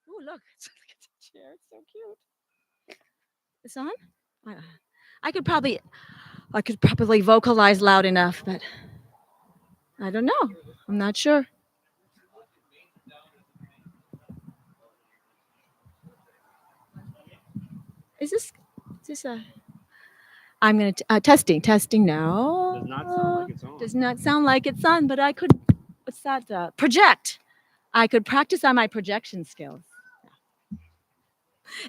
Oh, look, it's a chair. It's so cute. It's on. I, I could probably, I could probably vocalize loud enough, but I don't know. I'm not sure. Is this? Is this a? I'm gonna testing now. Does not sound like it's on. Does not sound like it's on, but I could. What's that? Project. I could practice on my projection skills.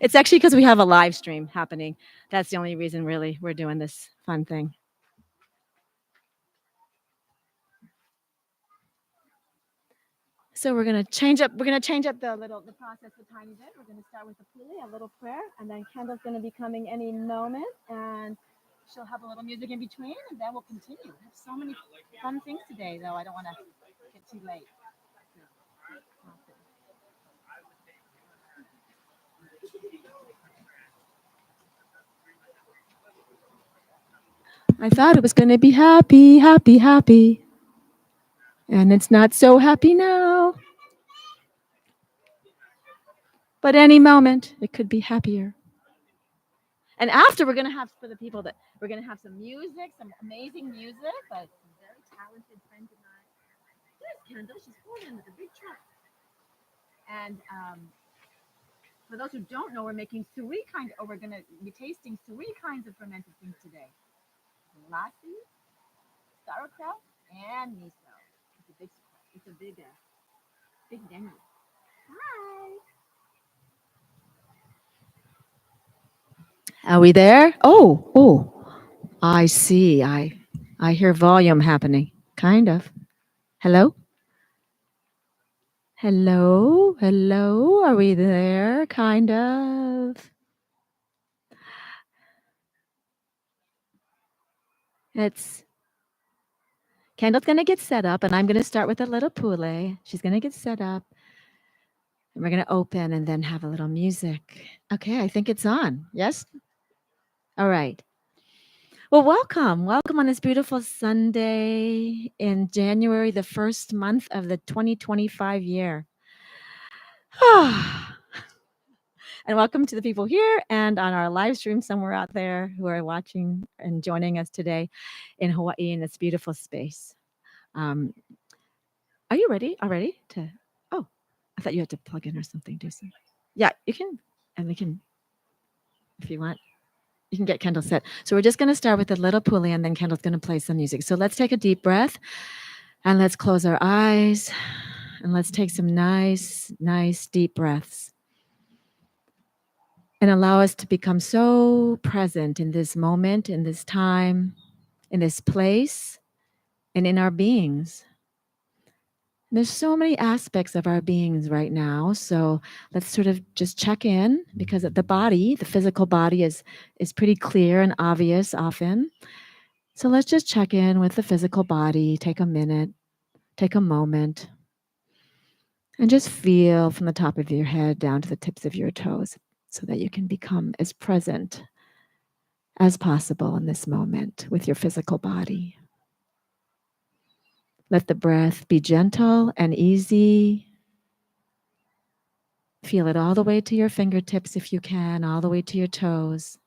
It's actually because we have a live stream happening. That's the only reason, really, we're doing this fun thing. So we're gonna change up. We're gonna change up the process a tiny bit. We're gonna start with the pulley, a little prayer, and then Kendall's gonna be coming any moment, and she'll have a little music in between, and then we'll continue. We have so many fun things today, though. I don't want to get too late. I thought it was gonna be happy, happy, happy, and it's not so happy now. But any moment, it could be happier. And after, we're gonna have for the people that we're gonna have some music, some amazing music, but some very talented friends of mine. There's Kendall. She's holding with a big truck. And for those who don't know, we're making three kinds, or we're gonna be tasting three kinds of fermented things today: lassi, sauerkraut, and miso. It's a big menu. Hi. Are we there? Oh, I see. I hear volume happening. Kind of. Hello? Hello? Hello? Are we there? Kind of. It's Kendall's going to get set up, and I'm going to start with a little poulet. She's going to get set up, and we're going to open and then have a little music. Okay, I think it's on. Yes? All right. Well, welcome. Welcome on this beautiful Sunday in January, the first month of the 2025 year. And welcome to the people here and on our live stream somewhere out there who are watching and joining us today in Hawaii in this beautiful space. Are you ready already to? Oh, I thought you had to plug in or something. Do something. Yeah, you can, and we can, if you want. You can get Kendall set. So we're just going to start with a little pulley, and then Kendall's going to play some music. So let's take a deep breath, and let's close our eyes, and let's take some nice deep breaths. And allow us to become so present in this moment, in this time, in this place, and in our beings. There's so many aspects of our beings right now. So let's sort of just check in, because the body, the physical body is pretty clear and obvious often. So let's just check in with the physical body, take a minute, take a moment, and just feel from the top of your head down to the tips of your toes, so that you can become as present as possible in this moment with your physical body. Let the breath be gentle and easy. Feel it all the way to your fingertips if you can, all the way to your toes.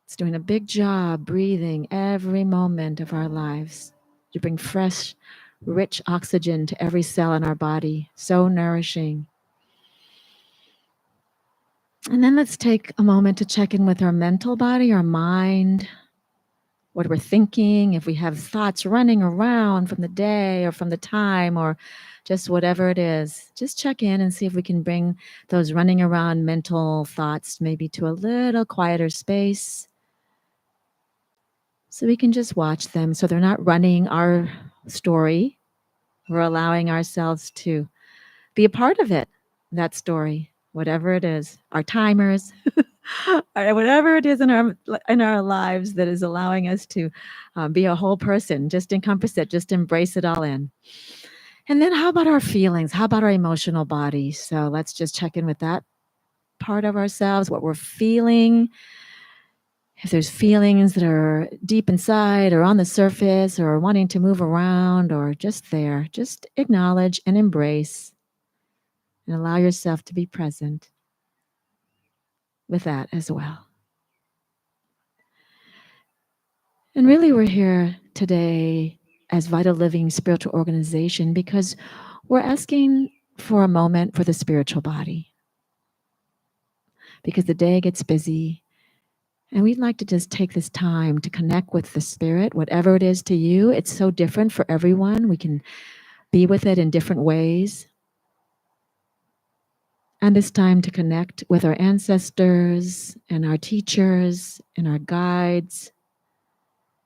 It's doing a big job breathing every moment of our lives. You bring fresh, rich oxygen to every cell in our body, so nourishing. And then let's take a moment to check in with our mental body, our mind, what we're thinking, if we have thoughts running around from the day or from the time or just whatever it is. Just check in and see if we can bring those running around mental thoughts maybe to a little quieter space, so we can just watch them so they're not running our story. We're allowing ourselves to be a part of it, that story, whatever it is, our timers, or whatever it is in our lives that is allowing us to be a whole person. Just encompass it, just embrace it all in. And then how about our feelings? How about our emotional body? So let's just check in with that part of ourselves, what we're feeling. If there's feelings that are deep inside or on the surface or wanting to move around or just there, just acknowledge and embrace and allow yourself to be present with that as well. And really, we're here today as Vital Living Spiritual Organization because we're asking for a moment for the spiritual body. Because the day gets busy, and we'd like to just take this time to connect with the spirit, whatever it is to you. It's so different for everyone. We can be with it in different ways. And this time to connect with our ancestors and our teachers and our guides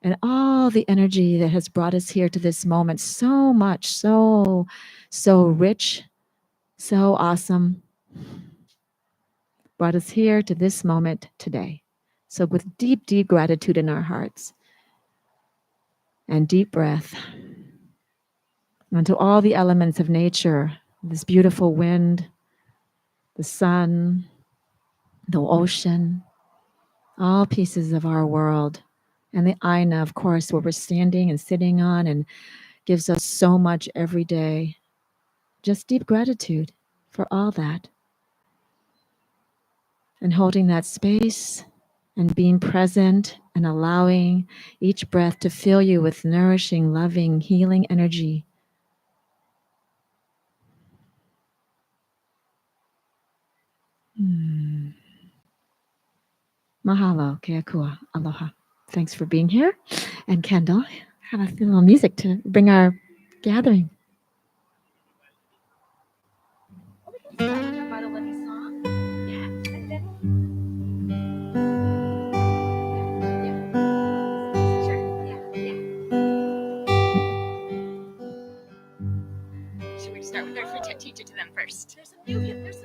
and all the energy that has brought us here to this moment. So much, so rich, so awesome. Brought us here to this moment today. So with deep, deep gratitude in our hearts and deep breath, and to all the elements of nature, this beautiful wind, the sun, the ocean, all pieces of our world, and the Aina, of course, where we're standing and sitting on and gives us so much every day. Just deep gratitude for all that. And holding that space and being present and allowing each breath to fill you with nourishing, loving, healing energy. Mahalo, keakua, aloha. Thanks for being here. And Kendall, have a little music to bring our gathering. Vital Living song. Yeah. And then Should we start with our teach it to them first? There's some new folks. Is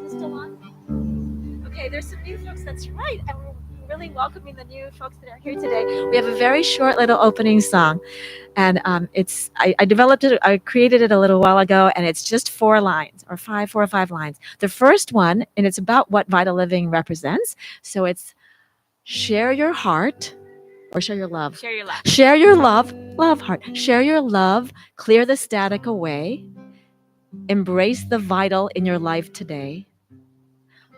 this still on? Okay, there's some new folks. That's right. And we're really welcoming the new folks that are here today. We have a very short little opening song. And I developed it, I created it a little while ago, and it's just 4 lines or 4 or 5 lines. The first one, and it's about what Vital Living represents. So it's share your heart or share your love. Share your love. Share your love, love heart. Share your love, clear the static away. Embrace the vital in your life today.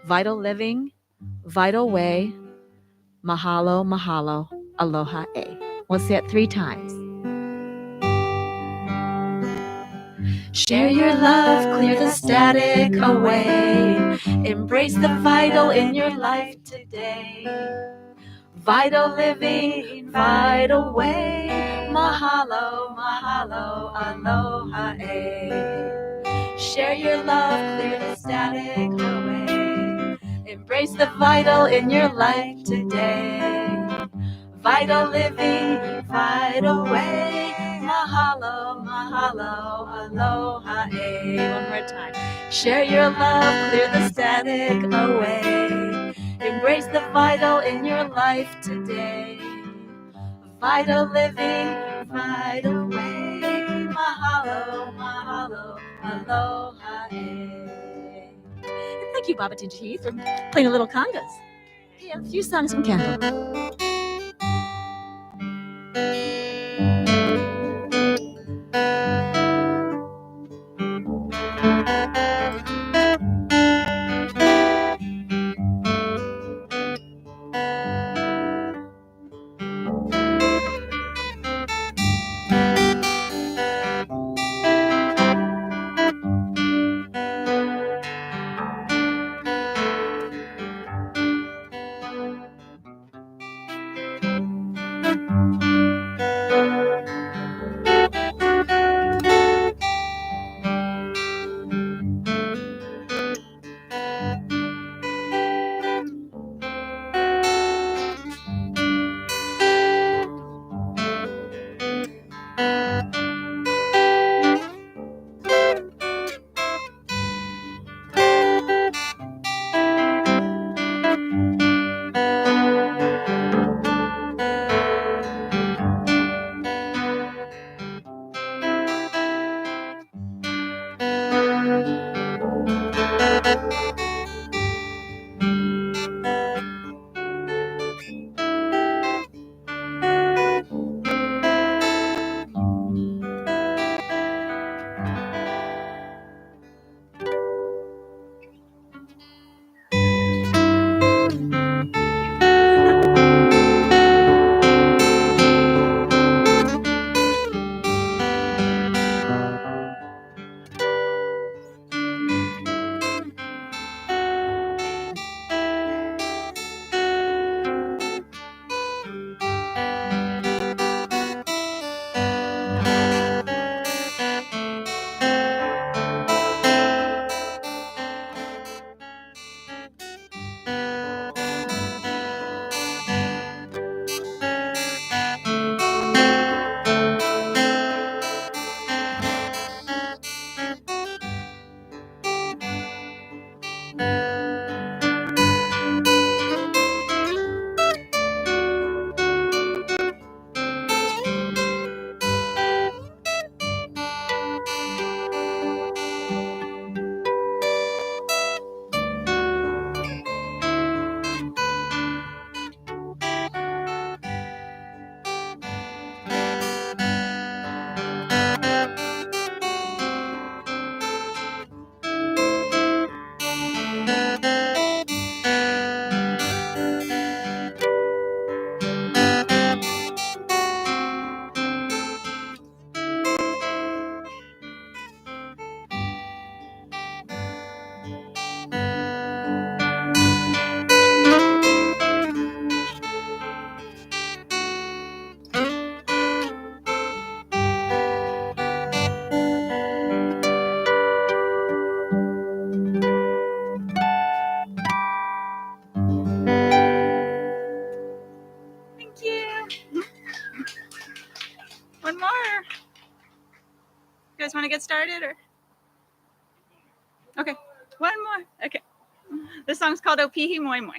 Vital living, vital way. Mahalo, mahalo, aloha e. We'll say it 3 times. Share your love, clear the static away. Embrace the vital in your life today. Vital living, vital way. Mahalo, mahalo, aloha e. Share your love, clear the static away. Embrace the vital in your life today. Vital living, vital way. Mahalo, mahalo, aloha e. One more time. Share your love, clear the static away. Embrace the vital in your life today. Vital living, vital way. Mahalo, mahalo, aloha e. And thank you, Baba Tinchi, for playing a little congas. Okay, a few songs from Kendall. One more. You guys want to get started or? Okay, one more. Okay. This song's called Opihi Moi Moi.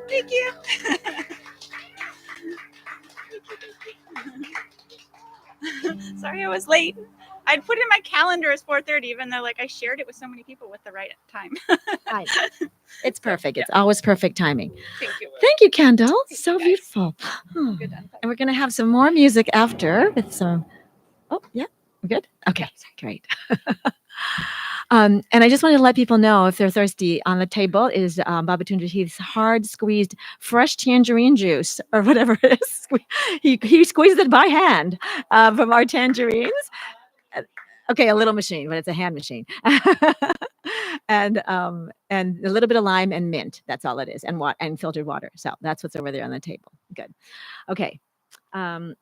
Thank you. Sorry I was late. I'd put in my calendar as 4:30, even though like I shared it with so many people with the right time. It's perfect. It's always perfect timing. Thank you. Thank you, Kendall. So guys. beautiful. Good. And we're going to have some more music after with some. Oh, yeah. We're good? Okay, great. And I just wanted to let people know, if they're thirsty, on the table is Babatunde Heath's hard squeezed fresh tangerine juice, or whatever it is. He squeezed it by hand from our tangerines. Okay, a little machine, but it's a hand machine. And a little bit of lime and mint. That's all it is, and filtered water. So that's what's over there on the table. Good. Okay. I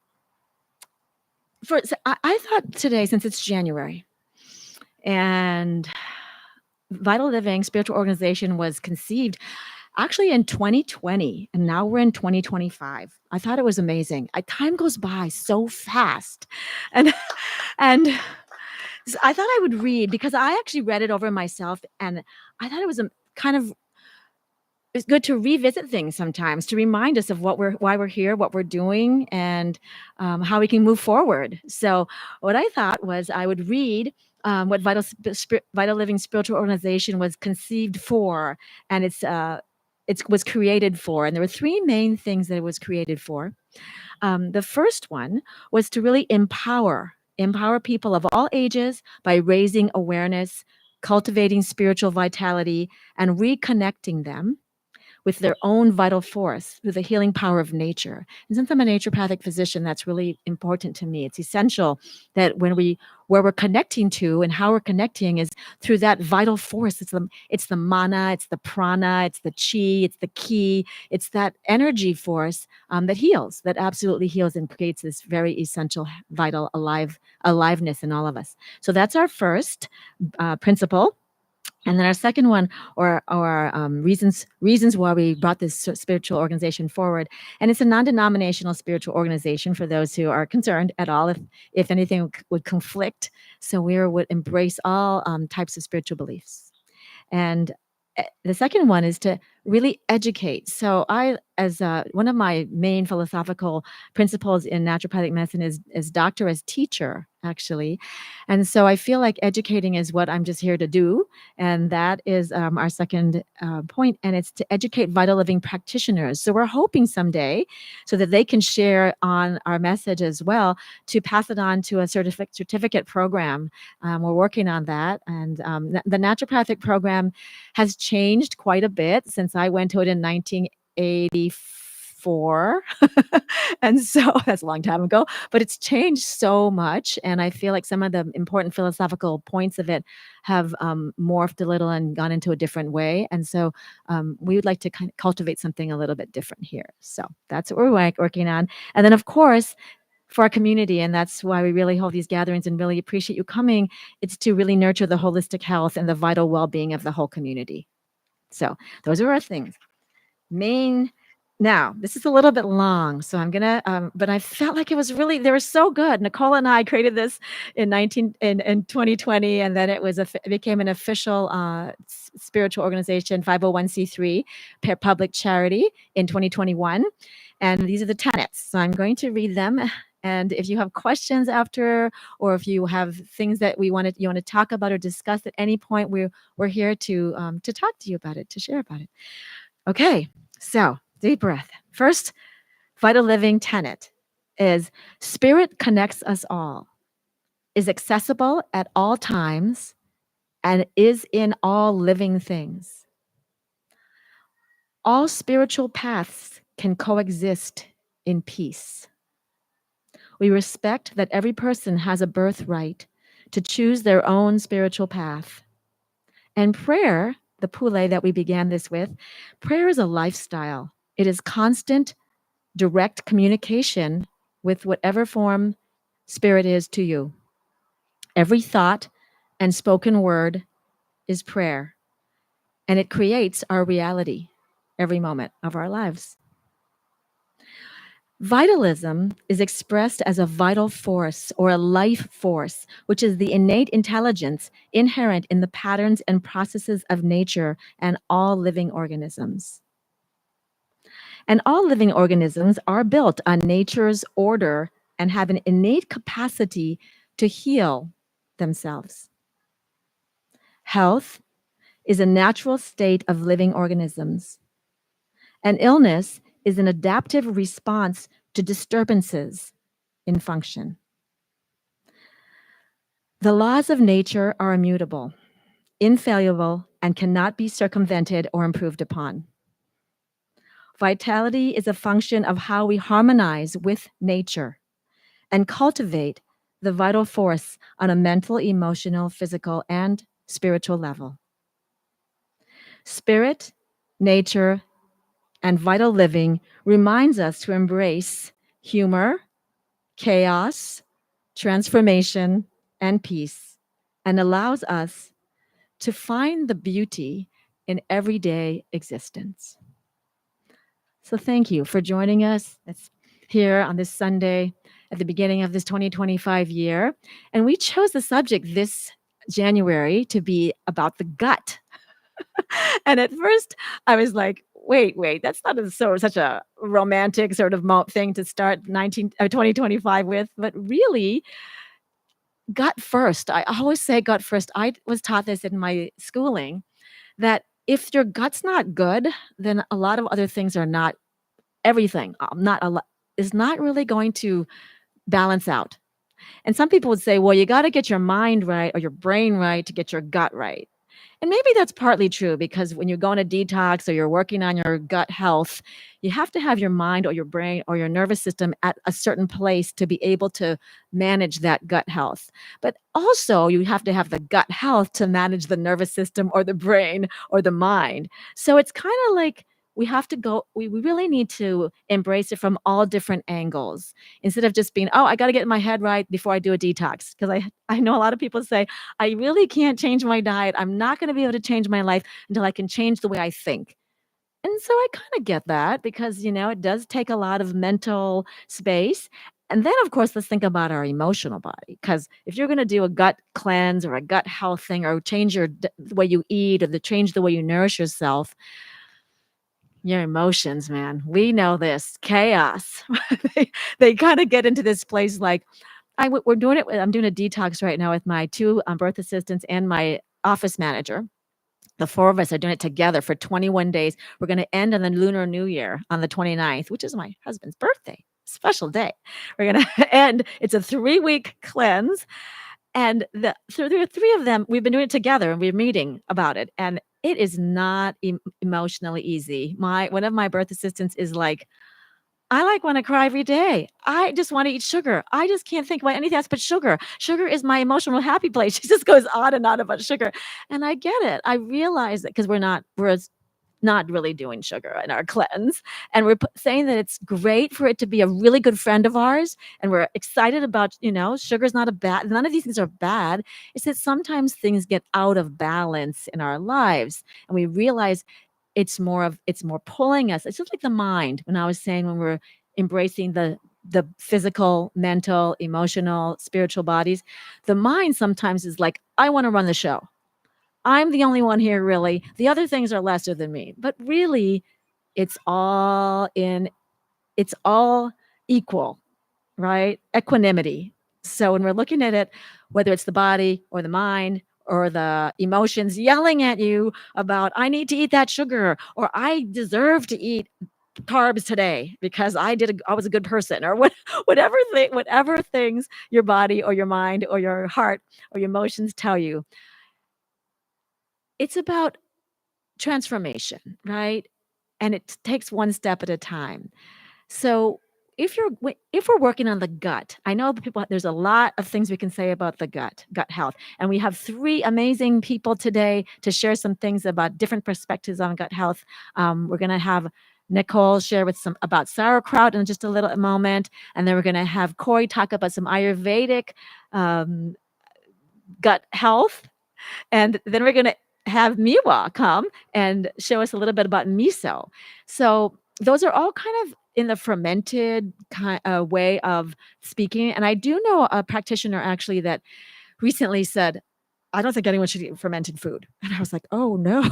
thought today, since it's January, and Vital Living Spiritual Organization was conceived actually in 2020, and now we're in 2025. I thought it was amazing. Time goes by so fast, and so I thought I would read, because I actually read it over myself, and I thought it was it's good to revisit things sometimes, to remind us of why we're here, what we're doing, and how we can move forward. So what I thought was I would read what Vital Living Spiritual Organization was conceived for, and it was created for. And there were three main things that it was created for. The first one was to really empower people of all ages by raising awareness, cultivating spiritual vitality, and reconnecting them with their own vital force, with the healing power of nature. And since I'm a naturopathic physician, that's really important to me. It's essential that where we're connecting to and how we're connecting is through that vital force. It's the mana, it's the prana, it's the chi, it's the ki, it's that energy force that heals, that absolutely heals and creates this very essential, vital, aliveness in all of us. So that's our first principle. And then our second one, or reasons why we brought this spiritual organization forward, and it's a non-denominational spiritual organization for those who are concerned at all if anything would conflict. So we would embrace all types of spiritual beliefs. And the second one is to really educate. So as one of my main philosophical principles in naturopathic medicine is doctor as teacher, actually. And so I feel like educating is what I'm just here to do. And that is our second point, and it's to educate vital living practitioners. So we're hoping someday so that they can share on our message as well, to pass it on to a certificate program. We're working on that. And the naturopathic program has changed quite a bit since I went to it in 1984. And so that's a long time ago, but it's changed so much. And I feel like some of the important philosophical points of it have morphed a little and gone into a different way. And so we would like to kind of cultivate something a little bit different here. So that's what we're working on. And then, of course, for our community, and that's why we really hold these gatherings and really appreciate you coming, it's to really nurture the holistic health and the vital well-being of the whole community. So those are our things. Now, this is a little bit long, so I'm gonna, but I felt like it was really, they were so good. Nicole and I created this in 2020, and then it became an official spiritual organization, 501c3, public charity in 2021. And these are the tenets. So I'm going to read them. And if you have questions after, or if you have things that you want to talk about or discuss at any point, we're here to talk to you about it, to share about it. Okay, so deep breath. First, vital living tenet is spirit connects us all, is accessible at all times, and is in all living things. All spiritual paths can coexist in peace. We respect that every person has a birthright to choose their own spiritual path. And prayer, the pule that we began this with, prayer is a lifestyle. It is constant, direct communication with whatever form spirit is to you. Every thought and spoken word is prayer, and it creates our reality every moment of our lives. Vitalism is expressed as a vital force or a life force, which is the innate intelligence inherent in the patterns and processes of nature and all living organisms. And all living organisms are built on nature's order and have an innate capacity to heal themselves. Health is a natural state of living organisms. And illness is an adaptive response to disturbances in function. The laws of nature are immutable, infallible, and cannot be circumvented or improved upon. Vitality is a function of how we harmonize with nature and cultivate the vital force on a mental, emotional, physical, and spiritual level. Spirit, nature, and vital living reminds us to embrace humor, chaos, transformation, and peace, and allows us to find the beauty in everyday existence. So thank you for joining us. It's here on this Sunday at the beginning of this 2025 year. And we chose the subject this January to be about the gut. And at first I was like, wait, that's not such a romantic sort of thing to start 2025 with, but really gut first. I always say gut first. I was taught this in my schooling, that if your gut's not good, then a lot of other things are not, everything not a lot is not really going to balance out. And some people would say, well, you got to get your mind right or your brain right to get your gut right. And maybe that's partly true, because when you're going to detox or you're working on your gut health, you have to have your mind or your brain or your nervous system at a certain place to be able to manage that gut health. But also, you have to have the gut health to manage the nervous system or the brain or the mind. So it's kind of like we really need to embrace it from all different angles, instead of just being, oh, I got to get my head right before I do a detox. Because I know a lot of people say, I really can't change my diet. I'm not going to be able to change my life until I can change the way I think. And so I kind of get that, because, it does take a lot of mental space. And then, of course, let's think about our emotional body. Because if you're going to do a gut cleanse or a gut health thing, or change the way you eat, or change the way you nourish yourself, Your emotions, man. We know this chaos. they they kind of get into this place like we're doing it. I'm doing a detox right now with my two birth assistants and my office manager. The four of us are doing it together for 21 days. We're going to end on the Lunar New Year on the 29th, which is my husband's birthday. Special day. We're going to end. It's a 3-week cleanse. And so there are three of them. We've been doing it together and we're meeting about it. And it is not emotionally easy. One of my birth assistants is like, I like want to cry every day. I just want to eat sugar. I just can't think about anything else but sugar. Sugar is my emotional happy place. She just goes on and on about sugar. And I get it. I realize that because we're not really doing sugar in our cleanse. And we're saying that it's great for it to be a really good friend of ours. And we're excited about, sugar's not a bad, none of these things are bad. It's that sometimes things get out of balance in our lives. And we realize it's more pulling us. It's just like the mind. When I was saying when we're embracing the physical, mental, emotional, spiritual bodies, the mind sometimes is like, I want to run the show. I'm the only one here, really. The other things are lesser than me. But really, it's all in, it's all equal, right? Equanimity. So when we're looking at it, whether it's the body or the mind or the emotions yelling at you about, I need to eat that sugar, or I deserve to eat carbs today because I was a good person, or whatever things your body or your mind or your heart or your emotions tell you, it's about transformation, right? And it takes one step at a time. So if we're working on the gut, I know there's a lot of things we can say about the gut health, and we have three amazing people today to share some things about different perspectives on gut health. We're going to have Nicole share with some about sauerkraut in just a little moment, and then we're going to have Corey talk about some Ayurvedic um, gut health, and then we're going to have Miwa come and show us a little bit about miso. So those are all kind of in the fermented way of speaking. And I do know a practitioner actually that recently said, I don't think anyone should eat fermented food. And I was like, oh no,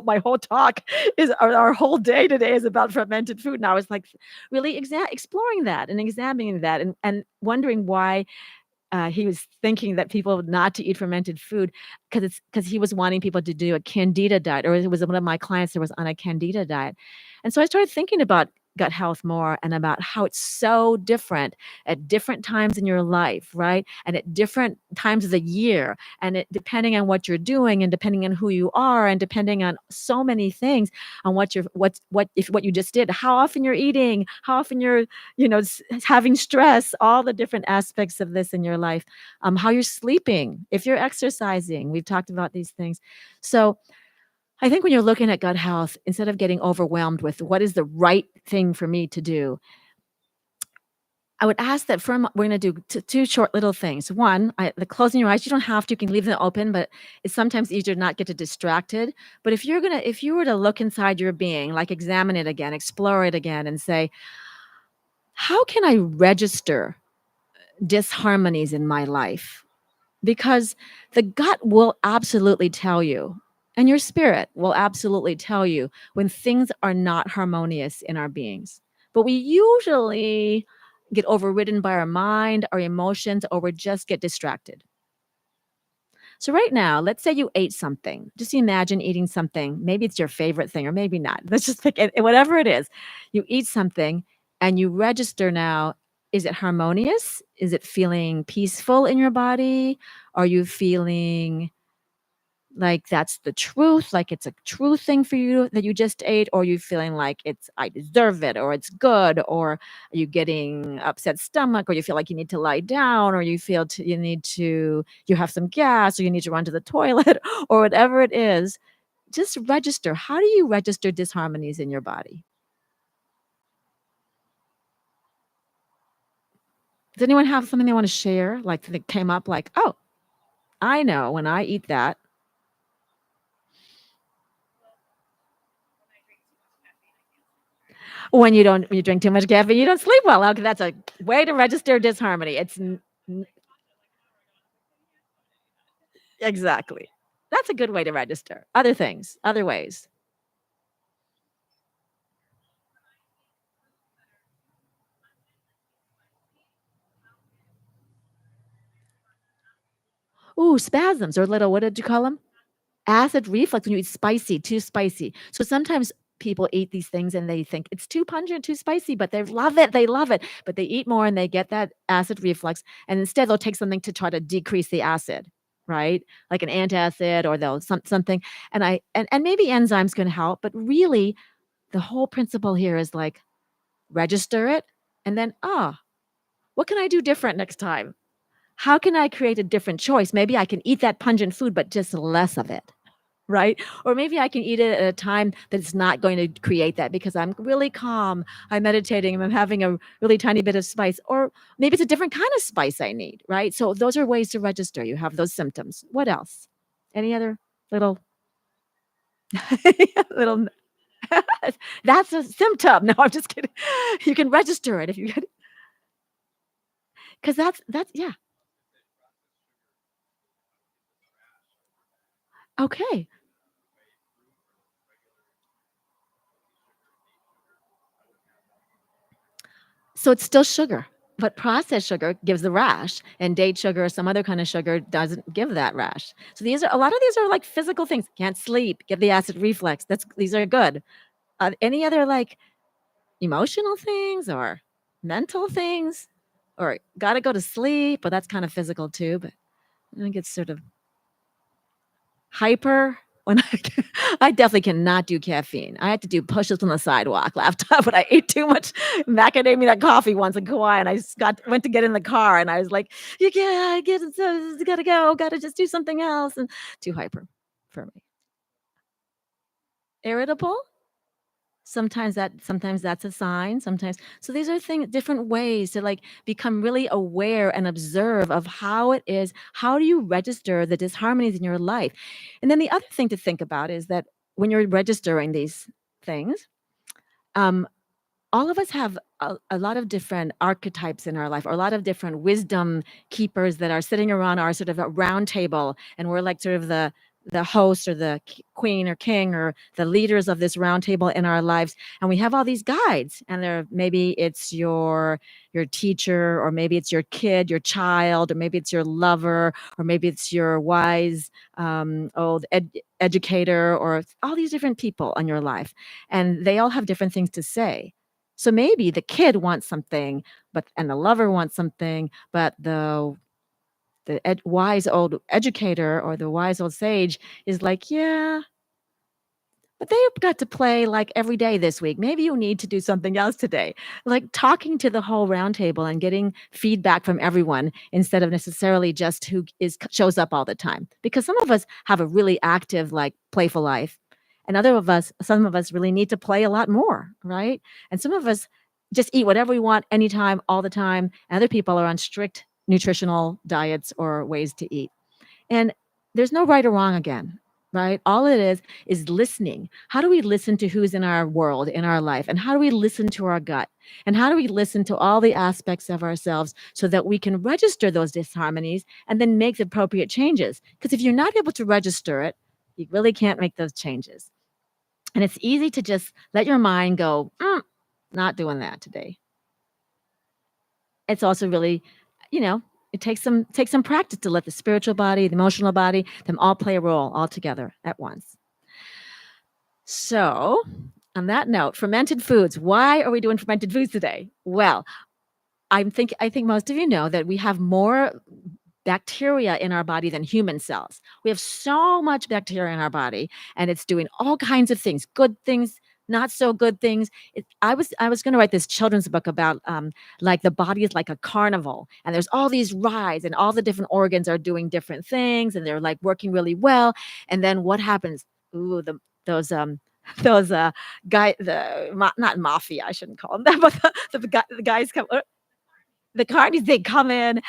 my whole talk is our whole day today is about fermented food. And I was like, really exploring that and examining that and wondering why he was thinking that people not to eat fermented food because he was wanting people to do a candida diet, or it was one of my clients that was on a candida diet. And so I started thinking about gut health more and about how it's so different at different times in your life, right? And at different times of the year, and depending on what you're doing and depending on who you are and depending on so many things, on what you just did, how often you're eating, how often you're having stress, all the different aspects of this in your life, how you're sleeping, if you're exercising. We've talked about these things. So I think when you're looking at gut health, instead of getting overwhelmed with what is the right thing for me to do, I would ask that we're going to do two short little things. One, the closing your eyes. You don't have to. You can leave them open, but it's sometimes easier to not get distracted. But if you were to look inside your being, like examine it again, explore it again, and say, how can I register disharmonies in my life? Because the gut will absolutely tell you, and your spirit will absolutely tell you when things are not harmonious in our beings. But we usually get overridden by our mind, our emotions, or we just get distracted. So, right now, let's say you ate something. Just imagine eating something. Maybe it's your favorite thing, or maybe not. Let's just pick it, whatever it is. You eat something and you register now. Is it harmonious? Is it feeling peaceful in your body? Are you feeling like that's the truth, like it's a true thing for you that you just ate, or are you feeling like it's I deserve it, or it's good, or are you getting upset stomach, or you feel like you need to lie down, or you have some gas, or you need to run to the toilet, or whatever it is. Just register. How do you register disharmonies in your body? Does anyone have something they want to share, like that came up, like, oh, I know when I eat that. When you drink too much caffeine, you don't sleep well. Okay, that's a way to register disharmony. Exactly. That's a good way to register. Other things, other ways. spasms or little, what did you call them? Acid reflux when you eat spicy, too spicy. So sometimes people eat these things and they think it's too pungent, too spicy, but they love it. They love it. But they eat more and they get that acid reflux. And instead they'll take something to try to decrease the acid, right? Like an antacid or they'll something. And maybe enzymes can help, but really the whole principle here is like register it and then, what can I do different next time? How can I create a different choice? Maybe I can eat that pungent food, but just less of it, right? Or maybe I can eat it at a time that's not going to create that because I'm really calm, I'm meditating, I'm having a really tiny bit of spice. Or maybe it's a different kind of spice I need, right? So those are ways to register. You have those symptoms. What else? Any other little little that's a symptom. No, I'm just kidding. You can register it if you get because that's yeah. Okay. So it's still sugar, but processed sugar gives the rash, and date sugar or some other kind of sugar doesn't give that rash. So these are a lot of these are like physical things. Can't sleep, get the acid reflux. These are good. Any other like emotional things or mental things, or got to go to sleep, but that's kind of physical too. But I think it's sort of hyper. When I definitely cannot do caffeine. I had to do push-ups on the sidewalk laptop, but I ate too much macadamia nut coffee once in Kauai, and I just went to get in the car, and I was like, "You can't get it, so gotta go, gotta just do something else," and too hyper for me. Irritable? Sometimes that's a sign, sometimes so these are different ways to, like, become really aware and observe of how it is how do you register the disharmonies in your life? And then the other thing to think about is that when you're registering these things, um, all of us have a lot of different archetypes in our life, or a lot of different wisdom keepers that are sitting around our sort of a round table, and we're like sort of the host or the queen or king or the leaders of this round table in our lives, and we have all these guides, and maybe it's your teacher, or maybe it's your kid, your child, or maybe it's your lover, or maybe it's your wise old educator, or all these different people in your life, and they all have different things to say. So maybe the kid wants something, and the lover wants something, but the wise old educator or the wise old sage is like, yeah, but they've got to play like every day this week. Maybe you need to do something else today. Like talking to the whole round table and getting feedback from everyone instead of necessarily just who shows up all the time. Because some of us have a really active, like playful life. And some of us really need to play a lot more, right? And some of us just eat whatever we want anytime, all the time. And other people are on strict nutritional diets or ways to eat. And there's no right or wrong again, right? All it is listening. How do we listen to who's in our world, in our life? And how do we listen to our gut? And how do we listen to all the aspects of ourselves so that we can register those disharmonies and then make the appropriate changes? Because if you're not able to register it, you really can't make those changes. And it's easy to just let your mind go, not doing that today. It's also really, it takes some practice to let the spiritual body, the emotional body, them all play a role all together at once. So, on that note, fermented foods. Why are we doing fermented foods today? Well, I think most of you know that we have more bacteria in our body than human cells. We have so much bacteria in our body, and it's doing all kinds of things, good things, not so good things. I was going to write this children's book about like the body is like a carnival, and there's all these rides, and all the different organs are doing different things, and they're like working really well. And then what happens? Ooh, those those not mafia, I shouldn't call them that, but the guys come. The carnies, they come in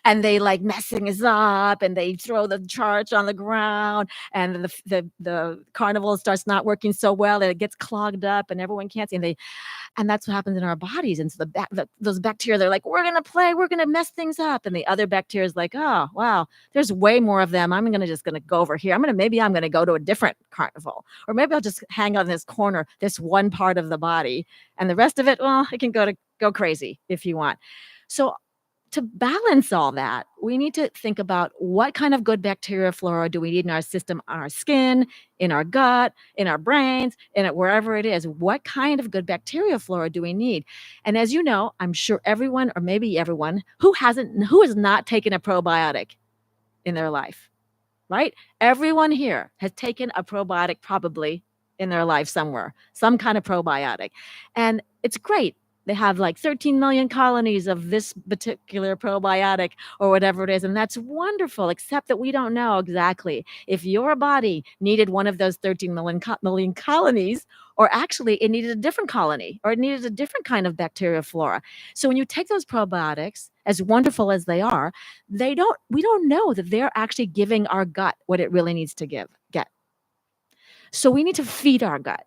and they like messing us up, and they throw the charge on the ground, and the carnival starts not working so well, and it gets clogged up, and everyone can't see, and that's what happens in our bodies. And so those bacteria, they're like, we're gonna mess things up, and the other bacteria is like, oh wow, there's way more of them. I'm gonna go over here. Maybe I'm gonna go to a different carnival, or maybe I'll just hang out in this corner, this one part of the body, and the rest of it, well, it can go crazy if you want. So to balance all that, we need to think about what kind of good bacteria flora do we need in our system, on our skin, in our gut, in our brains, in it, wherever it is. What kind of good bacteria flora do we need? And as you know, I'm sure everyone, or maybe everyone, who has not taken a probiotic in their life, right? Everyone here has taken a probiotic probably in their life somewhere, some kind of probiotic. And it's great. They have like 13 million colonies of this particular probiotic or whatever it is. And that's wonderful, except that we don't know exactly if your body needed one of those 13 million colonies, or actually it needed a different colony, or it needed a different kind of bacteria flora. So when you take those probiotics, as wonderful as they are, we don't know that they're actually giving our gut what it really needs to get. So we need to feed our gut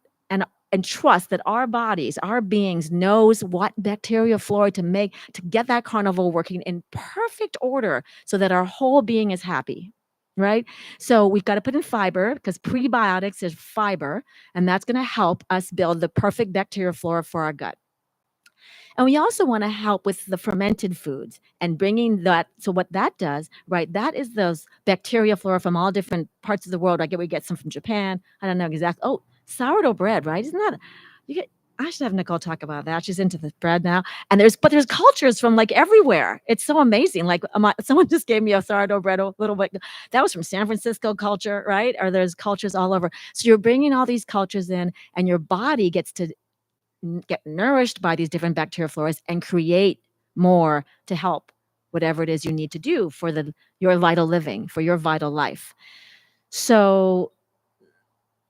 and trust that our bodies, our beings knows what bacteria flora to get that carnival working in perfect order so that our whole being is happy. Right? So we've got to put in fiber, because prebiotics is fiber, and that's going to help us build the perfect bacteria flora for our gut. And we also want to help with the fermented foods and bringing that. So what that does, right? That is those bacteria flora from all different parts of the world. We get some from Japan. I don't know exactly. Oh, sourdough bread, right? Isn't that you get? I should have Nicole talk about that. She's into the bread now. And there's cultures from like everywhere. It's so amazing. Like someone just gave me a sourdough bread a little bit. That was from San Francisco culture, right? Or there's cultures all over. So you're bringing all these cultures in, and your body gets to get nourished by these different bacteria floras and create more to help whatever it is you need to do for your vital living, for your vital life. So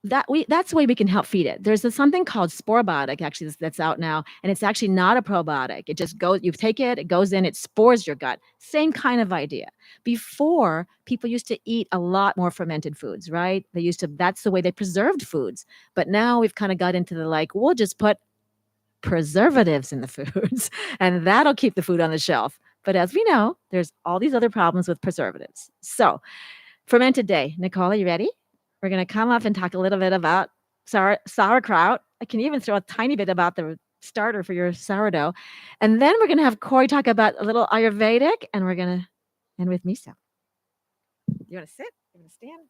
that's the way we can help feed it. There's something called Sporebiotic, actually, that's out now, and it's actually not a probiotic. It just goes, you take it, it goes in, it spores your gut. Same kind of idea. Before, people used to eat a lot more fermented foods, right? That's the way they preserved foods. But now we've kind of got into we'll just put preservatives in the foods, and that'll keep the food on the shelf. But as we know, there's all these other problems with preservatives. So, fermented day. Nicole, are you ready? We're going to come up and talk a little bit about sauerkraut. I can even throw a tiny bit about the starter for your sourdough. And then we're going to have Corey talk about a little Ayurvedic, and we're going to end with miso. You want to sit? You want to stand?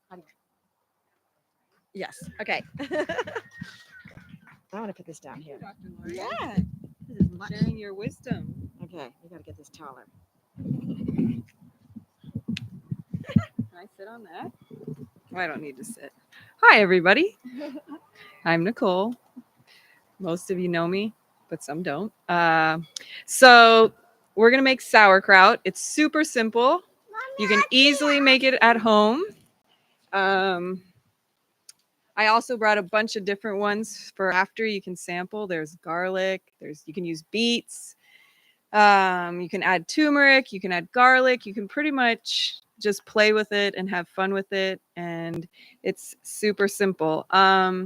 Yes. Okay. I want to put this down here. Yeah. This is sharing your wisdom. Okay, we got to get this taller. Can I sit on that? Oh, I don't need to sit. Hi, everybody. I'm Nicole. Most of you know me, but some don't. So we're going to make sauerkraut. It's super simple. You can easily make it at home. I also brought a bunch of different ones for after you can sample. There's garlic. You can use beets. You can add turmeric. You can add garlic. You can pretty much just play with it and have fun with it. And it's super simple. I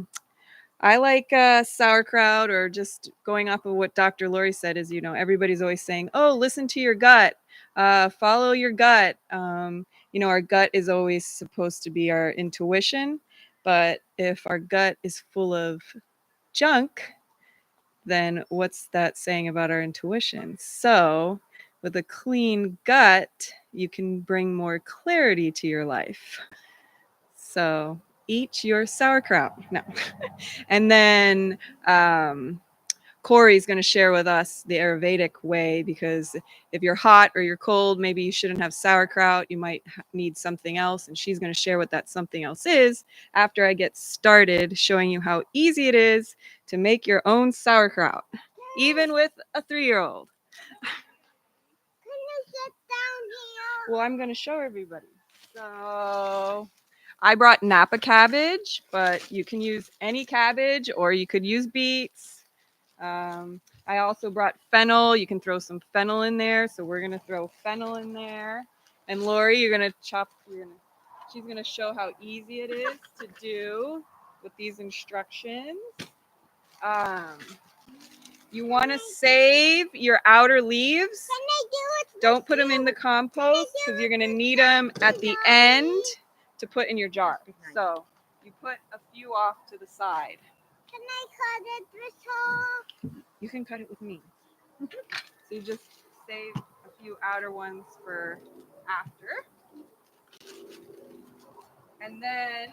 like sauerkraut, or just going off of what Dr. Lori said is, everybody's always saying, oh, listen to your gut, follow your gut. Our gut is always supposed to be our intuition. But if our gut is full of junk, then what's that saying about our intuition? So with a clean gut, you can bring more clarity to your life. So eat your sauerkraut. No. And then Corey's going to share with us the Ayurvedic way, because if you're hot or you're cold, maybe you shouldn't have sauerkraut. You might need something else. And she's going to share what that something else is after I get started showing you how easy it is to make your own sauerkraut, even with a 3-year-old. Can you sit down here? Well, I'm going to show everybody. So I brought Napa cabbage, but you can use any cabbage, or you could use beets. I also brought fennel. You can throw some fennel in there. So we're going to throw fennel in there. And Lori, you're going to she's going to show how easy it is to do with these instructions. You want to save your outer leaves. Can I do it? Don't put them in the compost, because you're going to need them at the end to put in your jar. So you put a few off to the side. Can I cut it with her? You can cut it with me. So you just save a few outer ones for after. And then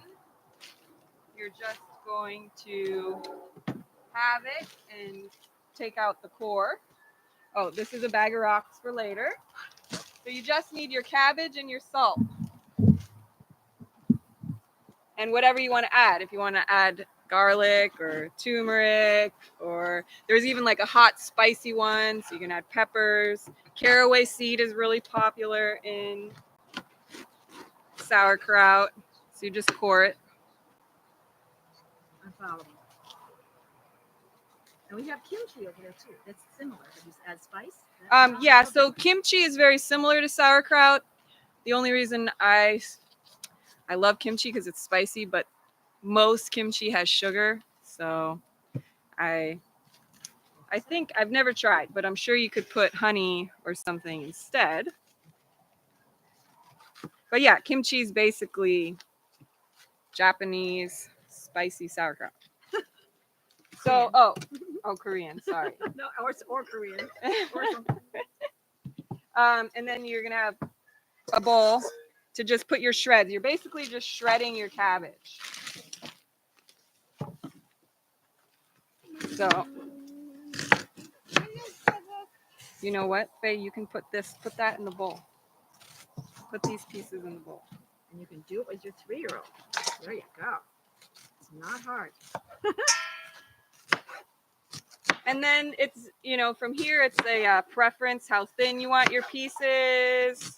you're just going to have it and take out the core. Oh, this is a bag of rocks for later. So you just need your cabbage and your salt. And whatever you want to add. If you want to add garlic or turmeric, or there's even like a hot spicy one, so you can add peppers. Caraway seed is really popular in sauerkraut. So you just core it. Unfollowable. And we have kimchi over there too. That's similar, but you add spice. Yeah, so kimchi is very similar to sauerkraut. The only reason I love kimchi because it's spicy, but most kimchi has sugar. So I think I've never tried, but I'm sure you could put honey or something instead. But yeah, kimchi is basically Japanese spicy sauerkraut. So, Korean, sorry. No, or Korean. Or And then you're gonna have a bowl to just put your shreds. You're basically just shredding your cabbage. So, you know what, Faye? You can put that in the bowl. Put these pieces in the bowl. And you can do it with your 3-year-old. There you go. It's not hard. And then it's, from here, it's a preference, how thin you want your pieces,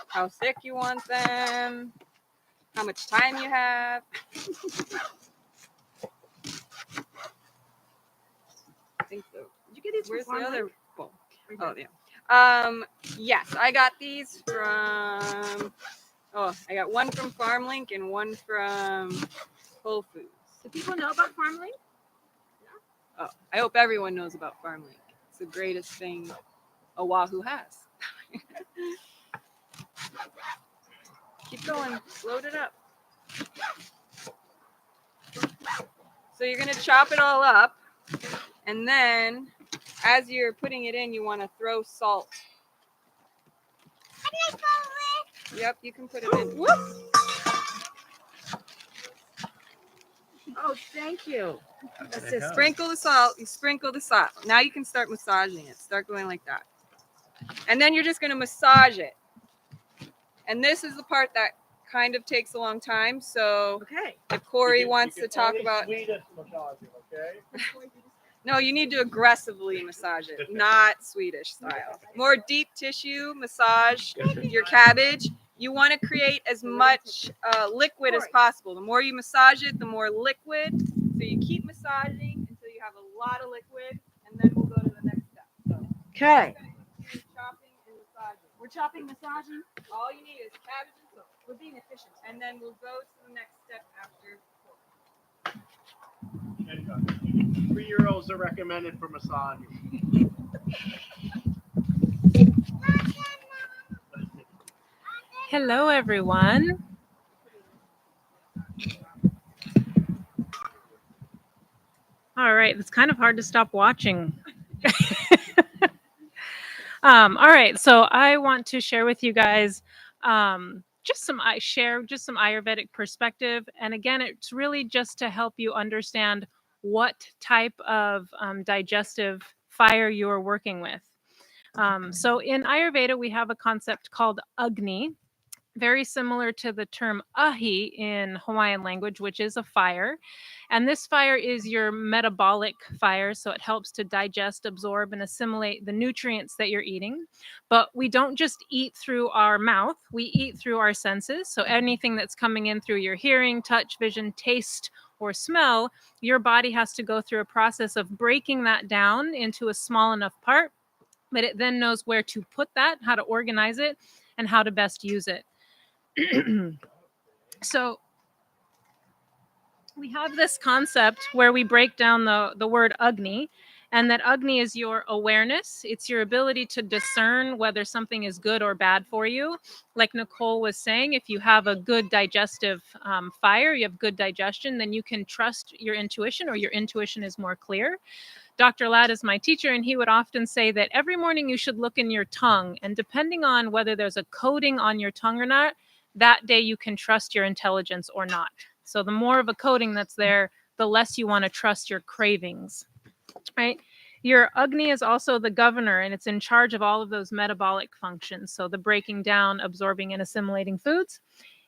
how thick you want them, how much time you have. I think so. Did you get these Where's from the other Farm bowl? Link? Oh, yeah. Yes, I got these from, I got one from FarmLink and one from Whole Foods. Do people know about Farm Link? Oh, I hope everyone knows about FarmLink. It's the greatest thing Oahu has. Keep going, load it up. So you're gonna chop it all up, and then as you're putting it in, you want to throw salt. Yep, you can put it in. Whoop! Oh, thank you. Sprinkle the salt. You sprinkle the salt. Now you can start massaging it. Start going like that. And then you're just going to massage it. And this is the part that kind of takes a long time. So if Corey wants to talk about... Swedish massaging, okay? No, you need to aggressively massage it, not Swedish style. More deep tissue massage your cabbage. You want to create as much liquid as possible. The more you massage it, the more liquid. So you keep massaging until you have a lot of liquid, and then we'll go to the next step. So, Okay. chopping and massaging. We're chopping, massaging. All you need is cabbage and salt. We're being efficient. And then we'll go to the next step after. And 3-year-olds are recommended for massaging. Hello, everyone. All right, it's kind of hard to stop watching. All right, so I want to share with you guys just some Ayurvedic perspective, and again, it's really just to help you understand what type of digestive fire you are working with. So in Ayurveda, we have a concept called Agni, very similar to the term ahi in Hawaiian language, which is a fire. And this fire is your metabolic fire, so it helps to digest, absorb, and assimilate the nutrients that you're eating. But we don't just eat through our mouth, we eat through our senses. So anything that's coming in through your hearing, touch, vision, taste, or smell, your body has to go through a process of breaking that down into a small enough part, but it then knows where to put that, how to organize it, and how to best use it. So we have this concept where we break down the word Agni, And that Agni is your awareness. It's your ability to discern whether something is good or bad for you. Like Nicole was saying, if you have a good digestive fire, you have good digestion, then you can trust your intuition, or your intuition is more clear. Dr. Ladd is my teacher, and he would often say that every morning you should look in your tongue, and depending on whether there's a coating on your tongue or not, that day you can trust your intelligence or not. So the more of a coating that's there, the less you want to trust your cravings, right? Your Agni is also the governor, and it's in charge of all of those metabolic functions. So the breaking down, absorbing, and assimilating foods.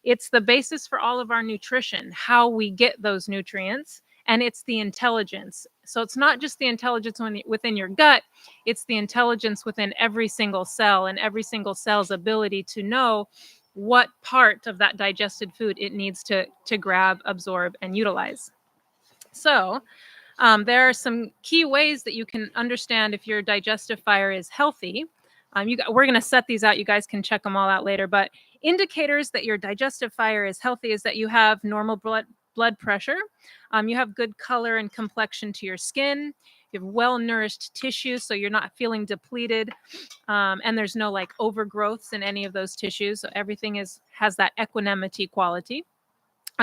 It's the basis for all of our nutrition, how we get those nutrients, and it's the intelligence. So it's not just the intelligence within your gut, it's the intelligence within every single cell, and every single cell's ability to know what part of that digested food it needs to grab, absorb, and utilize. So there are some key ways that you can understand if your digestive fire is healthy. We're going to set these out. You guys can check them all out later. But indicators that your digestive fire is healthy is that you have normal blood pressure. You have good color and complexion to your skin. You have well-nourished tissues, so you're not feeling depleted. And there's no like overgrowths in any of those tissues. So everything has that equanimity quality.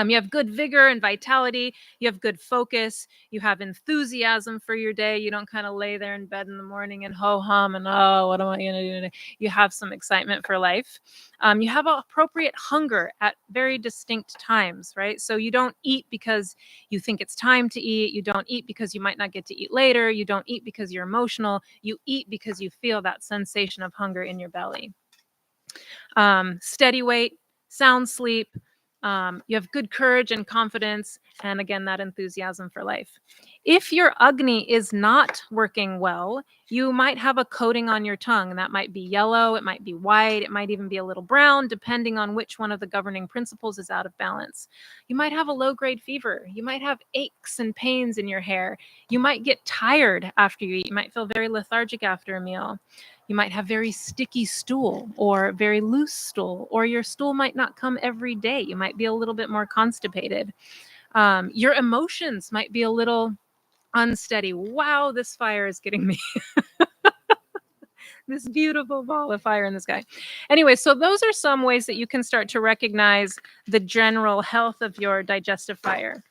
You have good vigor and vitality. You have good focus. You have enthusiasm for your day. You don't kind of lay there in bed in the morning and ho-hum and, oh, what am I going to do today? You have some excitement for life. You have appropriate hunger at very distinct times, right? So you don't eat because you think it's time to eat. You don't eat because you might not get to eat later. You don't eat because you're emotional. You eat because you feel that sensation of hunger in your belly. Steady weight, sound sleep. You have good courage and confidence, and again, that enthusiasm for life. If your Agni is not working well, you might have a coating on your tongue, and that might be yellow, it might be white, it might even be a little brown, depending on which one of the governing principles is out of balance. You might have a low-grade fever. You might have aches and pains in your hair. You might get tired after you eat. You might feel very lethargic after a meal. You might have very sticky stool or very loose stool, or your stool might not come every day. You might be a little bit more constipated. Your emotions might be a little unsteady. Wow, this fire is getting me. This beautiful ball of fire in the sky. Anyway, so those are some ways that you can start to recognize the general health of your digestive fire.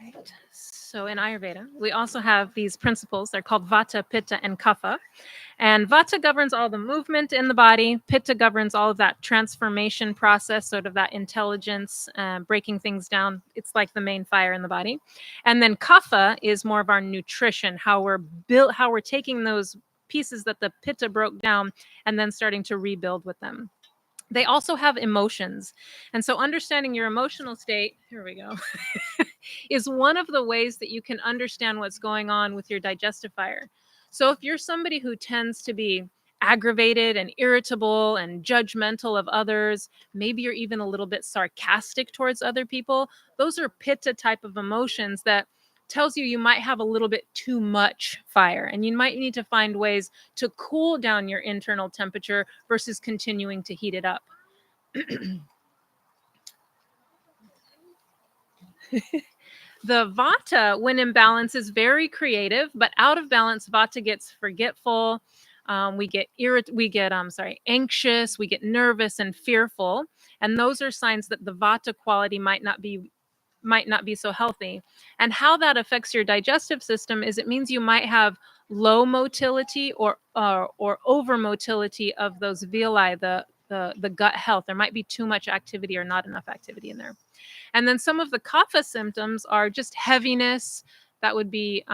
All right. So in Ayurveda, we also have these principles. They're called Vata, Pitta, and Kapha. And Vata governs all the movement in the body. Pitta governs all of that transformation process, sort of that intelligence, breaking things down. It's like the main fire in the body. And then Kapha is more of our nutrition, how we're built, how we're taking those pieces that the Pitta broke down and then starting to rebuild with them. They also have emotions. And so understanding your emotional state, here we go, is one of the ways that you can understand what's going on with your digestive fire. So if you're somebody who tends to be aggravated and irritable and judgmental of others, maybe you're even a little bit sarcastic towards other people, those are Pitta type of emotions that tells you might have a little bit too much fire, and you might need to find ways to cool down your internal temperature versus continuing to heat it up. The Vata, when in balance, is very creative, but out of balance, Vata gets forgetful. We get anxious, we get nervous and fearful, and those are signs that the Vata quality might not be so healthy. And how that affects your digestive system is it means you might have low motility or over motility of those villi, the gut health. There might be too much activity or not enough activity in there. And then some of the kapha symptoms are just heaviness. That would be